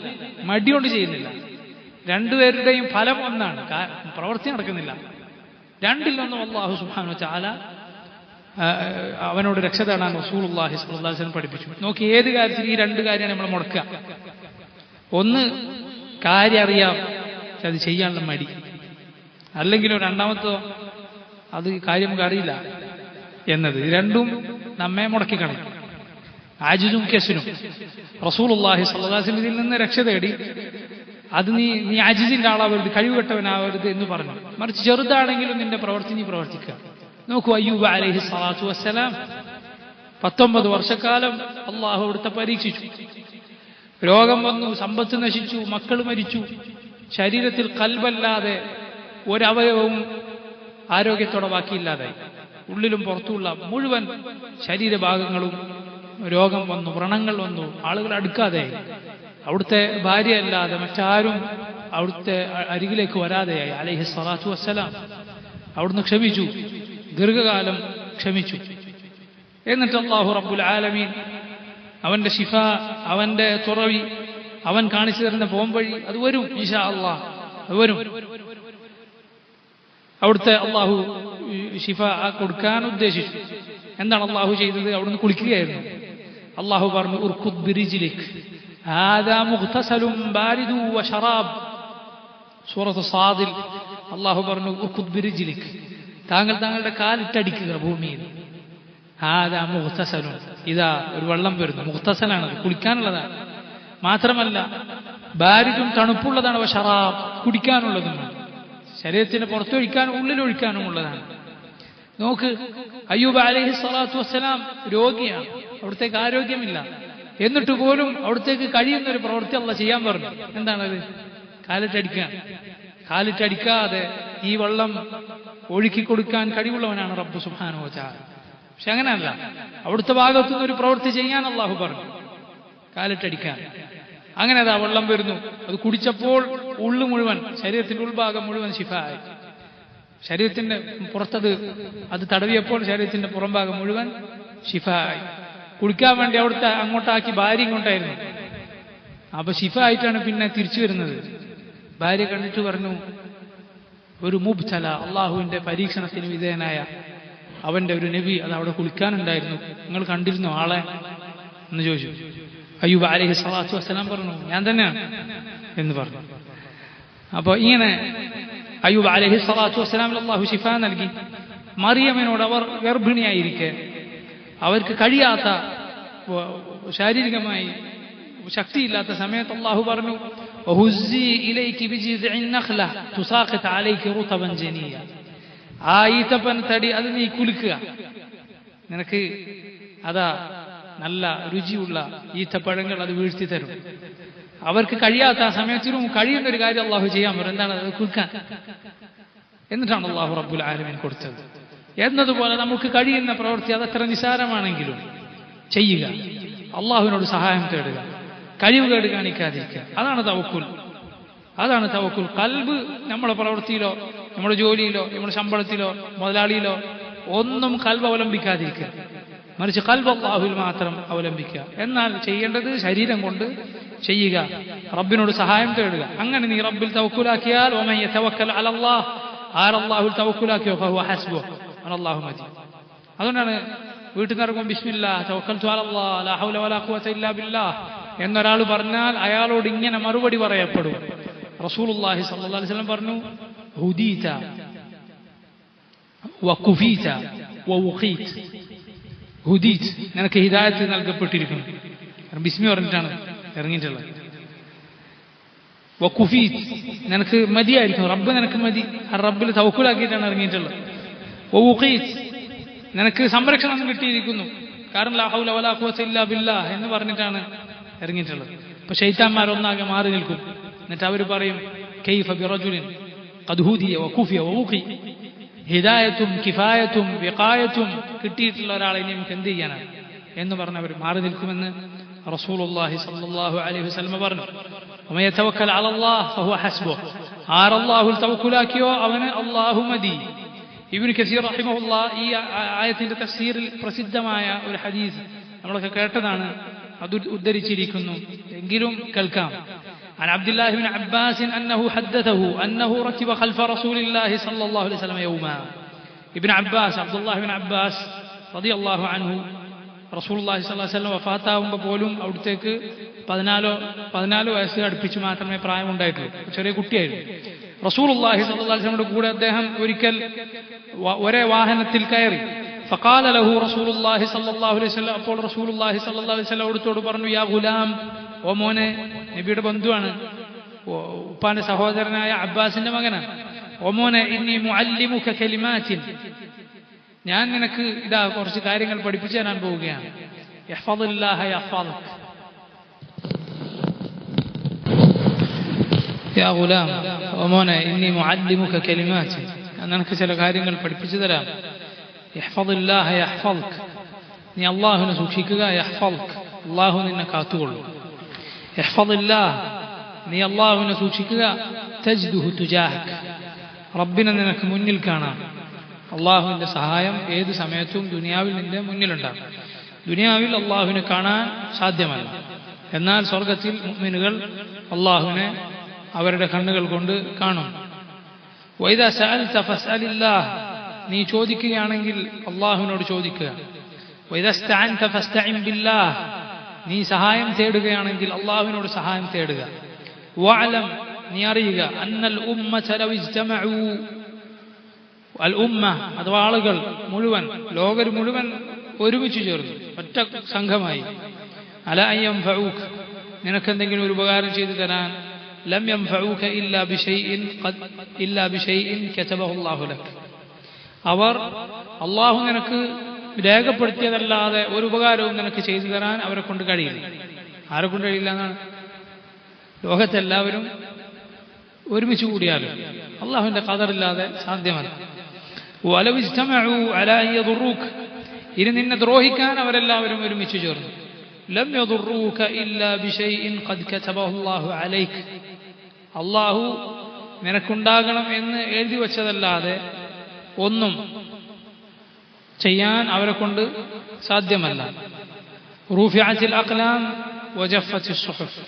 മടിയോണ്ട് ചെയ്യുന്നില്ല. രണ്ടുപേരുടെയും ഫലം ഒന്നാണ്, പ്രവൃത്തി നടക്കുന്നില്ല. രണ്ടിൽ നിന്നും അല്ലാഹു സുബ്ഹാനഹു വ തആല അവനോട് രക്ഷ തേടാൻ റസൂലുള്ളാഹി സ്വല്ലല്ലാഹു അലൈഹി വസല്ലം പഠിപ്പിച്ചു. നോക്കി, ഏത് കാര്യത്തിൽ ഈ രണ്ട് കാര്യമാണ് നമ്മൾ മുടക്കുക. ഒന്ന്, കാര്യം അറിയാം, പക്ഷെ അത് ചെയ്യാനുള്ള മടി. അല്ലെങ്കിലോ രണ്ടാമത്തോ, അത് കാര്യം നമുക്ക് അറിയില്ല എന്നത്. രണ്ടും നമ്മെ മുടക്കിക്കളയും. ആജിസും കെസലും. റസൂലുള്ളാഹി സ്വല്ലല്ലാഹു അലൈഹി വസല്ലം ഇതിൽ നിന്ന് രക്ഷ തേടി, അത് നീ അജിസിന്റെ ആളാവരുത്, കഴിവുകെട്ടവനാവരുത് എന്ന് പറഞ്ഞു. മറിച്ച് ചെറുതാണെങ്കിലും നിന്റെ പ്രവൃത്തി നീ പ്രവർത്തിക്കുക. നോക്കൂ, അയ്യൂബ് അലൈഹി സ്വലാത്തു വസ്സലാം 19 വർഷക്കാലം അള്ളാഹു അവിടുത്തെ പരീക്ഷിച്ചു. രോഗം വന്നു, സമ്പത്ത് നശിച്ചു, മക്കൾ മരിച്ചു, ശരീരത്തിൽ ഖൽബല്ലാതെ ഒരവയവവും ആരോഗ്യത്തോടെ ബാക്കിയില്ലാതായി. ഉള്ളിലും പുറത്തുമുള്ള മുഴുവൻ ശരീരഭാഗങ്ങളും രോഗം വന്നു, വ്രണങ്ങൾ വന്നു, ആളുകൾ അടുക്കാതെയായി. അവിടുത്തെ ഭാര്യയല്ലാതെ മറ്റാരും അവിടുത്തെ അരികിലേക്ക് വരാതെയായി. അലൈഹി സ്വലാത്തു വസ്സലാം അവിടുന്ന് ക്ഷമിച്ചു, ദീർഘകാലം ക്ഷമിച്ചു. എന്നിട്ട് അല്ലാഹു റബ്ബുൽ ആലമീൻ അവന്റെ ശിഫ, അവന്റെ തുറവി, അവൻ കാണിച്ചു തരുന്ന പോംവഴി അത് വരും, ഇൻഷാ അല്ലാഹ് അത് വരും. അവിടുത്തെ അള്ളാഹു ശിഫ കൊടുക്കാൻ ഉദ്ദേശിച്ചു. എന്താണ് അള്ളാഹു ചെയ്തത്? അവിടുന്ന് കുളിക്കുകയായിരുന്നു. അള്ളാഹു പറഞ്ഞു, ഉർകുദ് ബിരിജ്ലിക് ഹാദാ മുഗ്തസലുൻ ബാരിദു വശറാബ്. സൂറത്ത് സാദിൽ അള്ളാഹു പറഞ്ഞു, ഉർകുദ് ബിരിജ്ലിക്, താങ്കളുടെ കാലിട്ടടിക്കുക ഭൂമിയിൽ. ഹാദാ മുഗ്തസലുൻ, ഇതാ ഒരു വെള്ളം വരുന്നു. മുഗ്തസലാണ്, കുളിക്കാനുള്ളതാണ്. മാത്രമല്ല ബാരിദും, തണുപ്പുള്ളതാണ്. വശറാബ്, കുടിക്കാനുള്ളതുമാണ്. ശരീരത്തിന് പുറത്തൊഴിക്കാനും ഉള്ളിലൊഴിക്കാനും ഉള്ളതാണ്. നോക്ക്, അയ്യൂബ് അലൈഹി സ്വലാത്തു വസ്സലാം രോഗിയാണ്, അവിടത്തേക്ക് ആരോഗ്യമില്ല. എന്നിട്ട് പോലും അവിടത്തേക്ക് കഴിയുന്ന ഒരു പ്രവൃത്തി അല്ലാഹ് ചെയ്യാൻ പറഞ്ഞു. എന്താണത്? കാലിട്ടടിക്കാൻ. കാലിട്ടടിക്കാതെ ഈ വെള്ളം ഒഴുക്കി കൊടുക്കാൻ കഴിവുള്ളവനാണ് റബ്ബ് സുബ്ഹാനഹു വ തആല. പക്ഷെ അങ്ങനെയല്ല, അവിടുത്തെ ഭാഗത്തുനിന്ന് ഒരു പ്രവൃത്തി ചെയ്യാൻ അള്ളാഹു പറഞ്ഞു, കാലിട്ടടിക്കാൻ. അങ്ങനെ അതാ വെള്ളം വരുന്നു. അത് കുടിച്ചപ്പോൾ ഉള്ളു മുഴുവൻ, ശരീരത്തിന്റെ ഉൾഭാഗം മുഴുവൻ ശിഫായി. ശരീരത്തിന്റെ പുറത്തത് അത് തടവിയപ്പോൾ ശരീരത്തിന്റെ പുറംഭാഗം മുഴുവൻ ശിഫായി. കുടിക്കാൻ വേണ്ടി അവിടുത്തെ അങ്ങോട്ടാക്കി ഭാര്യ ഇങ്ങോട്ടായിരുന്നു. അപ്പൊ ശിഫ ആയിട്ടാണ് പിന്നെ തിരിച്ചു വരുന്നത്. ഭാര്യ കണ്ടിട്ട് പറഞ്ഞു, ഒരു മുബ്തല, അള്ളാഹുവിന്റെ പരീക്ഷണത്തിന് വിധേയനായ അവന്റെ ഒരു നബി അത് അവിടെ കുളിക്കാനുണ്ടായിരുന്നു, നിങ്ങൾ കണ്ടിരുന്നു ആളെ എന്ന് ചോദിച്ചു. അയ്യൂബ് അലൈഹി സ്വലാത്തു വസ്സലാം പറഞ്ഞു, ഞാൻ തന്നെയാണ് എന്ന് പറഞ്ഞു. അപ്പൊ ഇങ്ങനെ അയ്യൂബ് അലൈഹി സ്വലാത്തു വസ്സലാമിൽ അള്ളാഹു ശിഫ നൽകി. മറിയമിനോട് അവർ ഗർഭിണിയായിരിക്കെ അവർക്ക് കഴിയാത്ത, ശാരീരികമായി ശക്തിയില്ലാത്ത സമയത്ത് അള്ളാഹു പറഞ്ഞു, ആ ഈത്തപ്പൻ തടി അത് നീ കുലുക്കുക, നിനക്ക് അതാ നല്ല രുചിയുള്ള ഈത്തപ്പഴങ്ങൾ അത് വീഴ്ത്തി തരും. അവർക്ക് കഴിയാത്ത ആ സമയത്തിലും കഴിയുന്ന ഒരു കാര്യം അള്ളാഹു ചെയ്യാൻ പറയും. എന്താണ്? അത് കുൽക്കാൻ. എന്നിട്ടാണ് അള്ളാഹു റബ്ബുൽ ആലമീൻ കൊടുത്തത്. എന്നതുപോലെ നമുക്ക് കഴിയുന്ന പ്രവൃത്തി അതത്ര നിസാരമാണെങ്കിലും ചെയ്യുക, അള്ളാഹുവിനോട് സഹായം തേടുക. കഴിവുകേട് കാണിക്കാതിരിക്കുക. അതാണ് തവക്കുൽ. അതാണ് തവക്കുൽ. ഖൽബ് നമ്മുടെ പ്രവൃത്തിയിലോ നമ്മുടെ ജോലിയിലോ നമ്മുടെ ശമ്പളത്തിലോ മുതലാളിയിലോ ഒന്നും ഖൽബ് അവലംബിക്കാതിരിക്കുക. മറിച്ച് ഖൽബ് അല്ലാഹുവിൽ മാത്രം അവലംബിക്കുക. എന്നാൽ ചെയ്യേണ്ടത് ശരീരം കൊണ്ട് ചെയ്യുക, റബ്ബിനോട് സഹായം തേടുക. അങ്ങനെ നീ റബ്ബിൽ തവക്കുലാക്കിയാൽ വമൻ യതവക്കൽ അലല്ലാഹ്, ആരല്ലാഹുവിൽ തവക്കുലാക്കിയോ ഫഹുവ ഹസ്ബുഹു അല്ലാഹു മജീദ്. അതുകൊണ്ടാണ് വീട്ടിൽ നിന്ന് ഇറങ്ങുമ്പോൾ ബിസ്മില്ലാഹ് തവക്കൽതു അലല്ലാഹ് ലാ ഹൗല വലാ ഖുവത ഇല്ലാ ബില്ലാഹ് എന്നൊരാൾ പറഞ്ഞാൽ അയാളോട് ഇങ്ങനെ മറുപടി പറയപ്പെടും. റസൂലുള്ളാഹി സ്വല്ലല്ലാഹു അലൈഹി വസല്ലം പറഞ്ഞു, ഹുദീത വകുഫീത വവുഖീത. ഹുദീത്, നിനക്ക് ഹിദായത്ത് നൽകപ്പെട്ടിരിക്കുന്നു. ബിസ്മി പറഞ്ഞിട്ടാണ് ഇറങ്ങിയിട്ടുള്ളത്. വകുഫീത്, നിനക്ക് മതിയായിരിക്കും, റബ്ബ് നിനക്ക് മതി, റബ്ബിൽ തവക്കുലാക്കിയിട്ടാണ് ഇറങ്ങിയിട്ടുള്ളത്. വവുഖീത്, നിനക്ക് സംരക്ഷണം കിട്ടിയിരിക്കുന്നു, കാരണം ലാ ഹൗല വലാ ഖുവത ഇല്ലാ ബില്ലാഹ് എന്ന് പറഞ്ഞിട്ടാണ് ഇറങ്ങിയിട്ടുള്ളത്. അപ്പൊ ശൈത്താന്മാരൊന്നാകെ മാറി നിൽക്കും. എന്നിട്ട് അവർ പറയും, കൈഫ ബിറജുലിൻ ഖദ് ഹുദിയ വകുഫിയ വവുഖി. ഹിദായത്തും കിഫായത്തും വിഖായത്തും കിട്ടിയിട്ടുള്ള ഒരാളെ ഇനി നമുക്ക് എന്ത് ചെയ്യാനാണ് എന്ന് പറഞ്ഞവർ മാറി നിൽക്കുമെന്ന് റസൂലുള്ളാഹി സ്വല്ലല്ലാഹു അലൈഹി വസല്ലം പറഞ്ഞു. വമൻ യതവക്കൽ അലല്ലാഹ് ഫഹുവ ഹസ്ബുഹു, ആരല്ലാഹുൽ തവക്കുലാക്കിയോ അവന് അല്ലാഹു മതി. ഇബ്നു കസീർ റഹിമഹുല്ലാഹ് ഈ ആയത്തിന്റെ തഫ്സീറിൽ പ്രസിദ്ധമായ ഒരു ഹദീസ് നമ്മളൊക്കെ കേട്ടതാണ്, അത് ഉദ്ധരിച്ചിരിക്കുന്നു. എങ്കിലും കേൾക്കാം. عن عبد الله بن عباس أنه حدثه أنه ركب خلف رسول الله صلى الله عليه وسلم يوما. ابن عباس عبد الله بن عباس رضي الله عنه റസൂലുള്ളാഹി സ്വല്ലല്ലാഹു അലൈഹി വസല്ലം വഫാത്താവുമ്പോൾ പോലും അവിടത്തേക്ക് 14 വയസ്സ് അടുപ്പിച്ച് മാത്രമേ പ്രായമുണ്ടായിട്ടുള്ളൂ. ചെറിയ കുട്ടിയായിരുന്നു. റസൂലുള്ളാഹി സ്വല്ലല്ലാഹു അലൈഹി വസല്ലമയുടെ കൂടെ അദ്ദേഹം ഒരിക്കൽ ഒരേ വാഹനത്തിൽ കയറി. ഫഖാല ലഹു റസൂലുള്ളാഹി സ്വല്ലല്ലാഹു അലൈഹി വസല്ലം, അപ്പോൾ റസൂലുള്ളാഹി സ്വല്ലല്ലാഹു അലൈഹി വസല്ലം അവിടുത്തോട് പറഞ്ഞു, യാ ഗുലാം, ഓ മോനെ, നബിയുടെ ബന്ധുവാണ്, ഉപ്പാന്റെ സഹോദരനായ അബ്ബാസിന്റെ മകനാണ്. ഓ മോനെ, ഇന്നി മുഅല്ലിമുക കലിമാത്തിൻ, ഞാൻ നിനക്ക് ഇതാ കുറച്ച് കാര്യങ്ങൾ പഠിപ്പിച്ചു തരാൻ പോവുകയാണ്. യഹ്ഫദില്ലാഹ യഹ്ഫദുക. യാ ഗുലാം, ഓ മോനെ, ഇന്നി മുഅല്ലിമുക കലിമാത്തിൻ, ഞാൻ നിനക്ക് ചില കാര്യങ്ങൾ പഠിപ്പിച്ചു തരാം. യഹ്ഫദില്ലാഹ യഹ്ഫദുക, നീ അല്ലാഹുവിനെ സൂക്ഷിക്കുക. യഹ്ഫദുക, അല്ലാഹു നിന്നെ കാത്തുകൊള്ളും. ഇഹ്ഫദില്ലാഹ്, നീ അല്ലാഹുവിനെ സൂക്ഷിക്കുക. തജ്ദുഹു തുജാഹക, റബ്ബിനെ നിനക്ക് മുന്നിൽ കാണാം. അള്ളാഹുവിന്റെ സഹായം ഏത് സമയത്തും ദുനിയാവിൽ നിന്റെ മുന്നിലുണ്ടാകും. ദുനിയാവിൽ അള്ളാഹുവിനെ കാണാൻ സാധ്യമല്ല, എന്നാൽ സ്വർഗത്തിൽ മുഅ്മിനുകൾ അള്ളാഹുവിനെ അവരുടെ കണ്ണുകൾ കൊണ്ട് കാണും. വഇദാ സഅൽത ഫസ്അലില്ലാഹ്, നീ ചോദിക്കുകയാണെങ്കിൽ അള്ളാഹുവിനോട് ചോദിക്കുക. വഇദാ ഇസ്തഅൻത ഫസ്തഇൻ ബില്ലാഹ്, നീ സഹായം തേടുകയാണെങ്കിൽ അള്ളാഹുവിനോട് സഹായം തേടുക. വഅലം, നീ അറിയുക, അന്നൽ ഉമ്മത ലൗ ഇജ്തമഉ, അൽ ഉമ്മ അഥവാ ആളുകൾ മുഴുവൻ, ലോകർ മുഴുവൻ ഒരുമിച്ച് ചേർന്നു ഒറ്റ സംഘമായി, അല അൻ യൻഫഊക, നിനക്കെന്തെങ്കിലും ഒരു ഉപകാരം ചെയ്തു തരാൻ, ലം യൻഫഊക ഇല്ലാ ബിശൈഇൻ കതബഹു അല്ലാഹു ലക, അവർ അള്ളാഹു നിനക്ക് രേഖപ്പെടുത്തിയതല്ലാതെ ഒരു ഉപകാരവും നിനക്ക് ചെയ്തു തരാൻ അവരെ കൊണ്ട് കഴിയില്ല. ആരെ കൊണ്ട് കഴിയില്ല എന്നാണ്? ലോകത്തെല്ലാവരും ഒരുമിച്ച് കൂടിയാലും അള്ളാഹുവിന്റെ ഖദറില്ലാതെ സാധ്യമല്ല. വലൗ ഇജ്തമഉ അലാ അൻ യദുറൂക, ഇനി നിന്നെ ദ്രോഹിക്കാൻ അവരെല്ലാവരും ഒരുമിച്ച് ചേർന്നു, ലം യദുറൂക ഇല്ലാ ബിശൈഇൻ ഖദ് കതബഹു അല്ലാഹു അലൈക, അള്ളാഹു നിനക്കുണ്ടാകണം എന്ന് എഴുതി വച്ചതല്ലാതെ ഒന്നും ചെയ്യാൻ അവരെ കൊണ്ട് സാധ്യമല്ല. റൂഫിഅത്തിൽ അഖ്ലാം വജഫത്തിസ് സുഹുഫ്,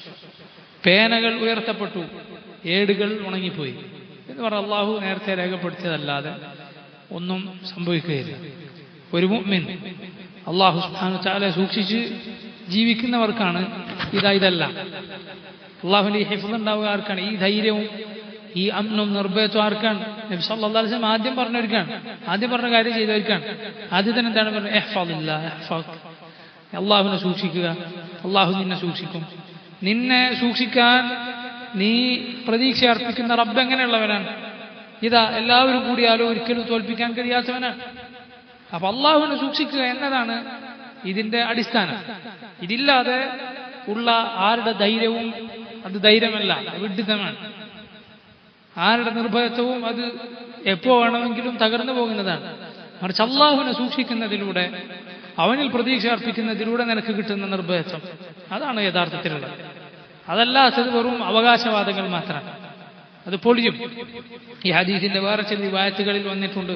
പേനകൾ ഉയർത്തപ്പെട്ടു, ഏടുകൾ ഉണങ്ങിപ്പോയി എന്ന് പറഞ്ഞ അള്ളാഹു നേരത്തെ രേഖപ്പെടുത്തിയതല്ലാതെ ഒന്നും സംഭവിക്കുകയില്ല. ഒരു മുഅ്മിൻ അള്ളാഹു സുബ്ഹാനഹു വ തആല സൂക്ഷിച്ച് ജീവിക്കുന്നവർക്കാണ് ഇതെല്ലാം. അള്ളാഹുവിന്റെ ഈ ഹിഫ്ള് ഉണ്ടാവുക ആർക്കാണ്? ഈ ധൈര്യവും ഈ അമ്നും നിർഭയത്വം ആർക്കാണ്? നബി സല്ലല്ലാഹു അലൈഹി വസല്ലം ആദ്യം പറഞ്ഞവർക്കാണ്, ആദ്യം പറഞ്ഞ കാര്യം ചെയ്തവർക്കാണ്. ആദ്യം തന്നെ എന്താണ് പറഞ്ഞത്? ഇഹ്ഫദില്ലാഹ് യഹ്ഫദുക, അള്ളാഹുവിനെ സൂക്ഷിക്കുക, അള്ളാഹു നിന്നെ സൂക്ഷിക്കും. നിന്നെ സൂക്ഷിക്കാൻ നീ പ്രതീക്ഷ അർപ്പിക്കുന്ന റബ്ബ് എങ്ങനെയുള്ളവനാണ്? ഇതാ എല്ലാവരും കൂടിയാലും ഒരിക്കലും തോൽപ്പിക്കാൻ കഴിയാത്തവനാണ്. അപ്പൊ അള്ളാഹുവിനെ സൂക്ഷിക്കുക എന്നതാണ് ഇതിന്റെ അടിസ്ഥാനം. ഇതില്ലാതെ ഉള്ള ആരുടെ ധൈര്യവും അത് ധൈര്യമല്ല, വിഡ്ഢിത്തമാണ്. ആരുടെ നിർഭയത്വവും അത് എപ്പോ വേണമെങ്കിലും തകർന്നു പോകുന്നതാണ്. മറിച്ച് അള്ളാഹുവിനെ സൂക്ഷിക്കുന്നതിലൂടെ, അവനിൽ പ്രതീക്ഷ അർപ്പിക്കുന്നതിലൂടെ നിനക്ക് കിട്ടുന്ന നിർഭയത്വം, അതാണ് യഥാർത്ഥത്തിലുള്ളത്. അതല്ലാത്തത് വെറും അവകാശവാദങ്ങൾ മാത്രമാണ്, അത് പൊളിയും. ഈ ഹദീസിന്റെ വേറെ ചില റിവായത്തുകളിൽ വന്നിട്ടുണ്ട്,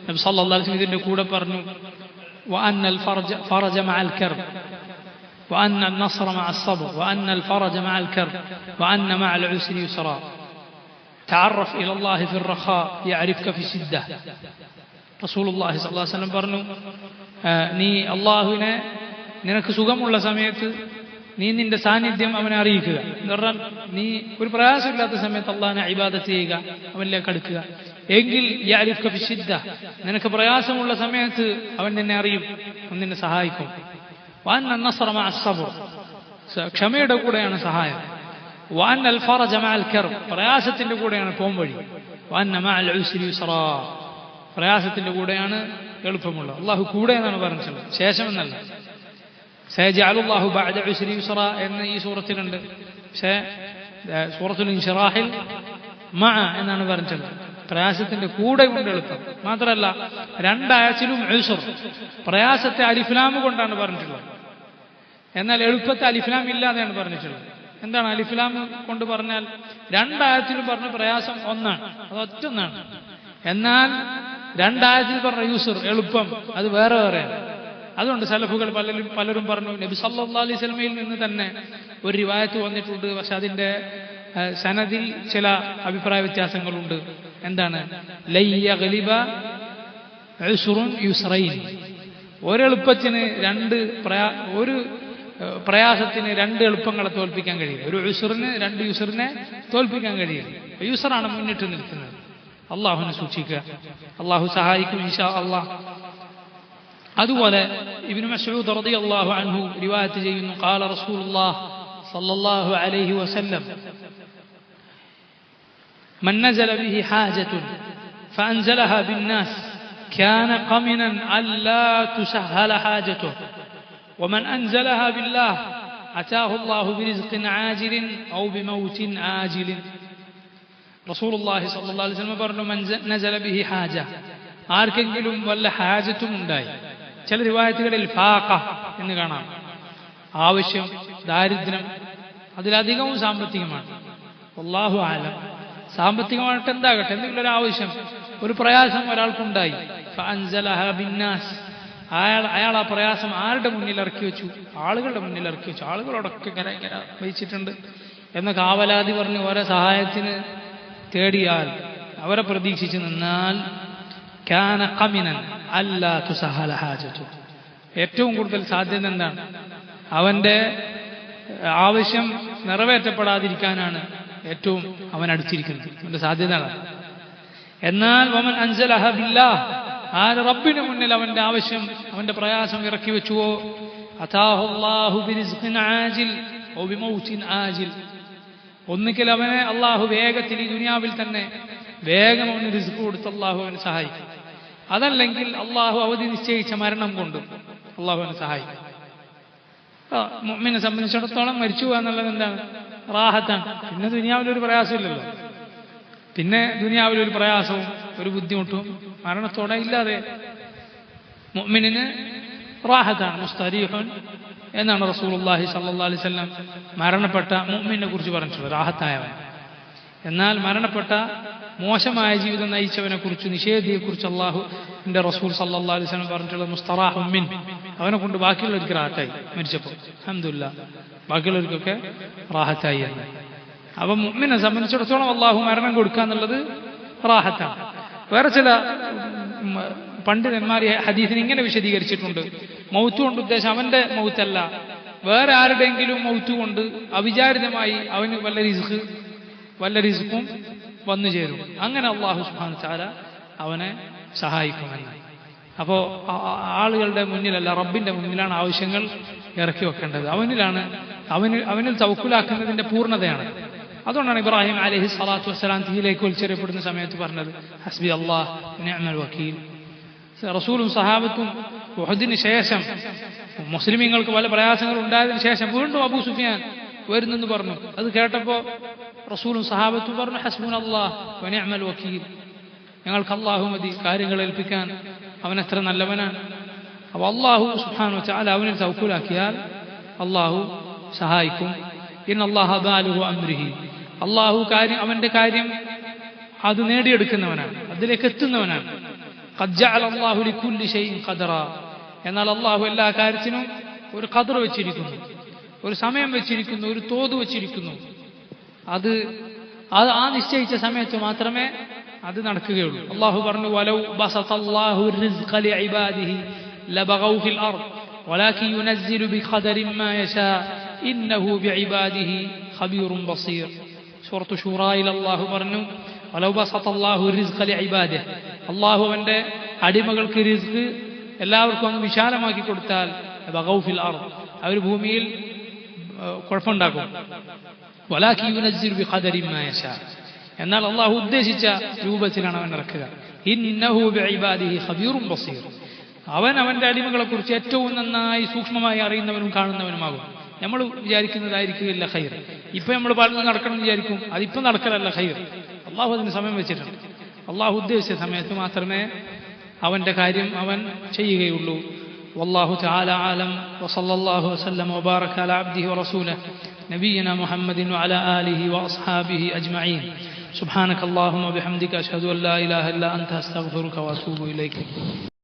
നബി സല്ലല്ലാഹു അലൈഹി വസല്ലം ഇതിന്റെ കൂടെ പറഞ്ഞു, وأن الفرج مع الكرب وأن النصر مع الصبر وأن الفرج مع الكرب وأن مع العسر يسرا تعرف إلى الله في الرخاء يعرفك في الشدة. رسول الله صلى الله عليه وسلم പറഞ്ഞു, നീ അള്ളാഹുവിനെ നിനക്ക് സുഖമുള്ള സമയത്ത് നീ നിന്റെ സാന്നിധ്യം അവനെ അറിയിക്കുക എന്ന് പറഞ്ഞാൽ, നീ ഒരു പ്രയാസമില്ലാത്ത സമയത്ത് അള്ളാഹിനെ ഇബാദത്ത് ചെയ്യുക, അവനിലേക്ക് അടുക്കുക. എങ്കിൽ യഅരിഫ്ക ഫിശ്ശിദ്ദ, നിനക്ക് പ്രയാസമുള്ള സമയത്ത് അവൻ നിന്നെ അറിയും, അവൻ നിന്നെ സഹായിക്കും. വഅന്ന അൻ-നസ്റ മഅ അസ്-സബ്ർ, ക്ഷമയുടെ കൂടെയാണ് സഹായം. വഅന്ന അൽ-ഫറജ മഅ അൽ-കർബ്, പ്രയാസത്തിന്റെ കൂടെയാണ് പോംവഴി. വഅന്ന മഅ അൽ-ഉസ്രി യുസ്റാ, പ്രയാസത്തിന്റെ കൂടെയാണ് എളുപ്പമുള്ളത്. അള്ളാഹു കൂടെ എന്നാണ് പറഞ്ഞിട്ടുള്ളത്, ശേഷം എന്നല്ല. സയജഅലുല്ലാഹു ബഅദ ഉസ്രി യുസ്റാ എന്ന് ഈ സൂറത്തിലുണ്ട്, പക്ഷേ സൂറത്തുൽ ഇൻശിറാഹിൽ മഅ എന്നാണ് പറഞ്ഞിട്ടുള്ളത്, പ്രയാസത്തിന്റെ കൂടെ കൊണ്ട് എളുപ്പം. മാത്രമല്ല രണ്ടായത്തിലും ഉസ്ർ, പ്രയാസത്തെ അലിഫ്ലാം കൊണ്ടാണ് പറഞ്ഞിട്ടുള്ളത്, എന്നാൽ എളുപ്പത്തെ അലിഫ്ലാം ഇല്ലാതെയാണ് പറഞ്ഞിട്ടുള്ളത്. എന്താണ് അലിഫ്ലാം കൊണ്ട് പറഞ്ഞാൽ? രണ്ടായത്തിലും പറഞ്ഞ പ്രയാസം ഒന്നാണ്, അത് ഒറ്റൊന്നാണ്. എന്നാൽ രണ്ടായത്തിൽ പറഞ്ഞ യൂസർ എളുപ്പം, അത് വേറെ വേറെയാണ്. അതുകൊണ്ട് സലഫുകൾ പലരും പറഞ്ഞു, നബി സല്ലല്ലാഹു അലൈഹി വസല്ലമയിൽ നിന്ന് തന്നെ ഒരു റിവായത്ത് വന്നിട്ടുണ്ട്, പക്ഷെ അതിന്റെ സനദിൽ ചില അഭിപ്രായ വ്യത്യാസങ്ങളുണ്ട്. എന്താണ്? ലയ്യഗ്ലിബ ഉസ്റുൻ യുസ്റൈൻ, ഒരെളുപ്പത്തിന് ഒരു പ്രയാസത്തിന് രണ്ട് എളുപ്പങ്ങളെ തോൽപ്പിക്കാൻ കഴിയും. ഒരു യുസ്റിന് രണ്ട് യുസ്റിനെ തോൽപ്പിക്കാൻ കഴിയും. യുസ്റാണ് മുന്നിട്ട് നിൽക്കുന്നത്. അള്ളാഹുവിനെ സൂക്ഷിക്കുക, അള്ളാഹു സഹായിക്കും ഇൻഷാ അള്ളാഹ്. അതുപോലെ ഇബ്നു മസ്ഊദ് റളിയല്ലാഹു അൻഹു റിവായത്ത് ചെയ്യുന്നു, ഖാല റസൂലുള്ളാഹി സ്വല്ലല്ലാഹു അലൈഹി വസല്ലം, من نزل به حاجة فأنزلها بالناس كان قمنا ألا تسهل حاجته ومن أنزلها بالله أتاه الله برزق عاجل أو بموت آجل. رسول الله صلى الله عليه وسلم പറഞ്ഞു, من نزل به حاجة, ആർക്കെങ്കിലും വല്ല ഹാജത്തും ഉണ്ടായി. ചില റിവായത്തുകളിൽ ഫാഖ എന്ന് കാണാം, ആവശ്യം, ദാരിദ്ര്യം, അതിലധികവും സാമ്പത്തികമാണ്. അല്ലാഹു അഅലം, സാമ്പത്തികമായിട്ട് എന്താകട്ടെ, എന്തെങ്കിലും ഒരു ആവശ്യം, ഒരു പ്രയാസം ഒരാൾക്കുണ്ടായി. ഫഅൻസലഹ ബിന്നാസ്, അയാൾ ആ പ്രയാസം ആരുടെ മുന്നിൽ ഇറക്കി വെച്ചു? ആളുകളുടെ മുന്നിൽ ഇറക്കി വെച്ചു. ആളുകളോടൊക്കെ ഇങ്ങനെ വഹിച്ചിട്ടുണ്ട് എന്ന കാവലാതി പറഞ്ഞ് ഓരോ സഹായത്തിന് തേടിയാൽ, അവരെ പ്രതീക്ഷിച്ച് നിന്നാൽ, കാന ഖമിനൻ അല്ലാ തുസഹല ഹാജതു, ഏറ്റവും കൂടുതൽ സാധ്യത എന്താണ്? അവന്റെ ആവശ്യം നിറവേറ്റപ്പെടാതിരിക്കാനാണ് ഏറ്റവും അവൻ അടുത്തിരിക്കുന്നത്, അവന്റെ സാധ്യത. എന്നാൽ വമൻ അൻസലഹ ബില്ലാഹ്, ആര് റബ്ബിന് മുന്നിൽ അവന്റെ ആവശ്യം, അവന്റെ പ്രയാസം ഇറക്കി വെച്ചുവോ, അതാഹു അല്ലാഹു ബിറിസ്ഖിൻ ആജിൽ ഔ ബിമൗതിൻ ആജിൽ, ഒന്നുകിൽ അവനെ അള്ളാഹു വേഗത്തിൽ ഈ ദുനിയാവിൽ തന്നെ വേഗം അവന് റിസ്ക് കൊടുത്ത് അള്ളാഹു അവനെ സഹായിക്കും, അതല്ലെങ്കിൽ അള്ളാഹു അവധി നിശ്ചയിച്ച മരണം കൊണ്ട് അള്ളാഹു അവനെ സഹായിക്കും. മുഅ്മിനെ സംബന്ധിച്ചിടത്തോളം മരിച്ചു പോകുക എന്നുള്ളത് എന്താണ്? റാഹത്താണ്. പിന്നെ ദുനിയാവിലൊരു പ്രയാസമില്ലല്ലോ. പിന്നെ ദുനിയാവിലൊരു പ്രയാസവും ഒരു ബുദ്ധിമുട്ടും മരണത്തോടെ ഇല്ലാതെ മുഅ്മിനിന് റാഹത്താണ്. മുസ്തരീഹുൻ എന്നാണ് റസൂലുള്ളാഹി സ്വല്ലല്ലാഹു അലൈഹി വസല്ലം മരണപ്പെട്ട മുഅ്മിനെ കുറിച്ച് പറഞ്ഞിട്ടുള്ളത്, റാഹത്തായവൻ. എന്നാൽ മരണപ്പെട്ട മോശമായ ജീവിതം നയിച്ചവനെ കുറിച്ച്, നിഷേധിയെക്കുറിച്ച് അള്ളാഹുവിന്റെ റസൂൽ സല്ലല്ലാഹു അലൈഹി വസല്ലം പറഞ്ഞിട്ടുള്ളത് മുസ്തറാഹുൻ മിൻ, അവനെ കൊണ്ട് ബാക്കിയുള്ളവർക്ക് റാഹത്തായി മരിച്ചപ്പോൾ, അൽഹംദുലില്ലാഹ്, ബാക്കിയുള്ളവർക്കൊക്കെ റാഹത്തായി എന്ന്. അപ്പം മുഅ്മിനെ സംബന്ധിച്ചിടത്തോളം അള്ളാഹു മരണം കൊടുക്കുക എന്നുള്ളത് റാഹത്താണ്. വേറെ ചില പണ്ഡിതന്മാർ ഹദീസിനെ ഇങ്ങനെ വിശദീകരിച്ചിട്ടുണ്ട്, മൗത്ത് കൊണ്ട് ഉദ്ദേശം അവന്റെ മൗത്തല്ല, വേറെ ആരുടെയെങ്കിലും മൗത്ത് കൊണ്ട് അവിചാരിതമായി അവന് വല്ല റിസ്ക്കും വന്നു ചേരും, അങ്ങനെ അള്ളാഹു സുബ്ഹാനഹു വ തആല അവനെ സഹായിക്കുമെന്ന്. അപ്പോൾ ആളുകളുടെ മുന്നിലല്ല, റബ്ബിന്റെ മുന്നിലാണ് ആവശ്യങ്ങൾ ഇറക്കി വെക്കേണ്ടത്. അവനിൽ തവക്കുലാക്കുന്നതിന്റെ പൂർണ്ണതയാണ്. അതുകൊണ്ടാണ് ഇബ്രാഹിം അലൈഹി സ്വലാത്തു വസ്സലാം തീയിലേക്ക് വലിച്ചെറിയപ്പെടുന്ന സമയത്ത് പറഞ്ഞത്, ഹസ്ബി അല്ലാഹ് നിഅമൽ വക്കീൽ. റസൂലും സഹാബത്തും ഉഹദിന് ശേഷം, മുസ്ലിമീങ്ങൾക്ക് പല പ്രയാസങ്ങൾ ഉണ്ടായതിനു ശേഷം വീണ്ടും അബൂ സുഫിയാൻ വരുന്നെന്ന് പറഞ്ഞു. അത് കേട്ടപ്പോൾ റസൂലും സഹാബത്തും പറഞ്ഞു, ഹസ്ബുനല്ലാഹ് വനിഅമൽ വക്കീൽ, ഞങ്ങൾക്ക് അല്ലാഹു മതി കാര്യങ്ങൾ ഏൽപ്പിക്കാൻ, അവൻ എത്ര നല്ലവനാണ്. അപ്പോൾ അല്ലാഹു സുബ്ഹാനഹു വ തആല അവനിൽ തവക്കുലാക്കിയാൽ അല്ലാഹു സഹായിക്കും ഇന്നല്ലാഹ ബാലിഗു അംരിഹി, അള്ളാഹു അവന്റെ കാര്യം അത് നേടിയെടുക്കുന്നവനാണ്, അതിലേക്ക് എത്തുന്നവനാണ്. ഖദ് ജഅല അല്ലാഹു ലികുല്ലി ഷൈഇൻ ഖദറ, എന്നാൽ അള്ളാഹു എല്ലാ കാര്യത്തിനും ഒരു ഖദർ വെച്ചിരിക്കുന്നു, ഒരു സമയം വെച്ചിരിക്കുന്നു, ഒരു തോത് വെച്ചിരിക്കുന്നു. അത് ആ നിശ്ചയിച്ച സമയത്ത് മാത്രമേ അത് നടക്കുകയുള്ളൂ. അള്ളാഹു പറഞ്ഞു, വലൗ ബസതല്ലാഹു റിസ്ഖ ലിഇബാദിഹി ലബഗൗ ഫിൽ അർദ് വലാകിൻ യുനസ്സിലു ബിഖദരിൻ മാ യശാ ഇന്നഹു ബിഇബാദിഹി ഖബീറുൻ ബസീർ. സൂറത്തു ശൂറായിൽ അള്ളാഹു പറഞ്ഞു, വലൗ ബസതല്ലാഹു റിസ്ഖ ലിഇബാദിഹി, അള്ളാഹു അവന്റെ അടിമകൾക്ക് റിസ്ക് എല്ലാവർക്കും അങ്ങ് വിശാലമാക്കി കൊടുത്താൽ ലബഗൗ ഫിൽ അർദ്, അവർ ഭൂമിയിൽ കുഴപ്പമുണ്ടാക്കും. വലാകിൻ യുനസ്സിലു ബിഖദരിൻ മാ യശാ, എന്നാൽ അള്ളാഹു ഉദ്ദേശിച്ച രൂപത്തിലാണ് അവൻ ഇറക്കുക. ഇന്നഹു ബിഇബാദിഹി ഖബീറുൻ ബസീർ, അവൻ അവന്റെ അടിമകളെ കുറിച്ച് ഏറ്റവും നന്നായി സൂക്ഷ്മമായി അറിയുന്നവനും കാണുന്നവനുമാകും. നമ്മൾ വിചാരിക്കുന്നതായിരിക്കില്ല ഖൈർ. ഇപ്പൊ നമ്മൾ പറഞ്ഞ് നടക്കണം വിചാരിക്കും, അതിപ്പം നടക്കലല്ല ഖൈർ. അള്ളാഹു അതിന് സമയം വെച്ചിട്ടുണ്ട്. അള്ളാഹു ഉദ്ദേശിച്ച സമയത്ത് മാത്രമേ അവന്റെ കാര്യം അവൻ ചെയ്യുകയുള്ളൂ. والله تعالى أعلم وصلى الله وسلم وبارك على عبده ورسوله نبينا محمد وعلى آله وأصحابه أجمعين. سبحانك اللهم وبحمدك أشهد أن لا إله إلا أنت أستغفرك وأتوب إليك.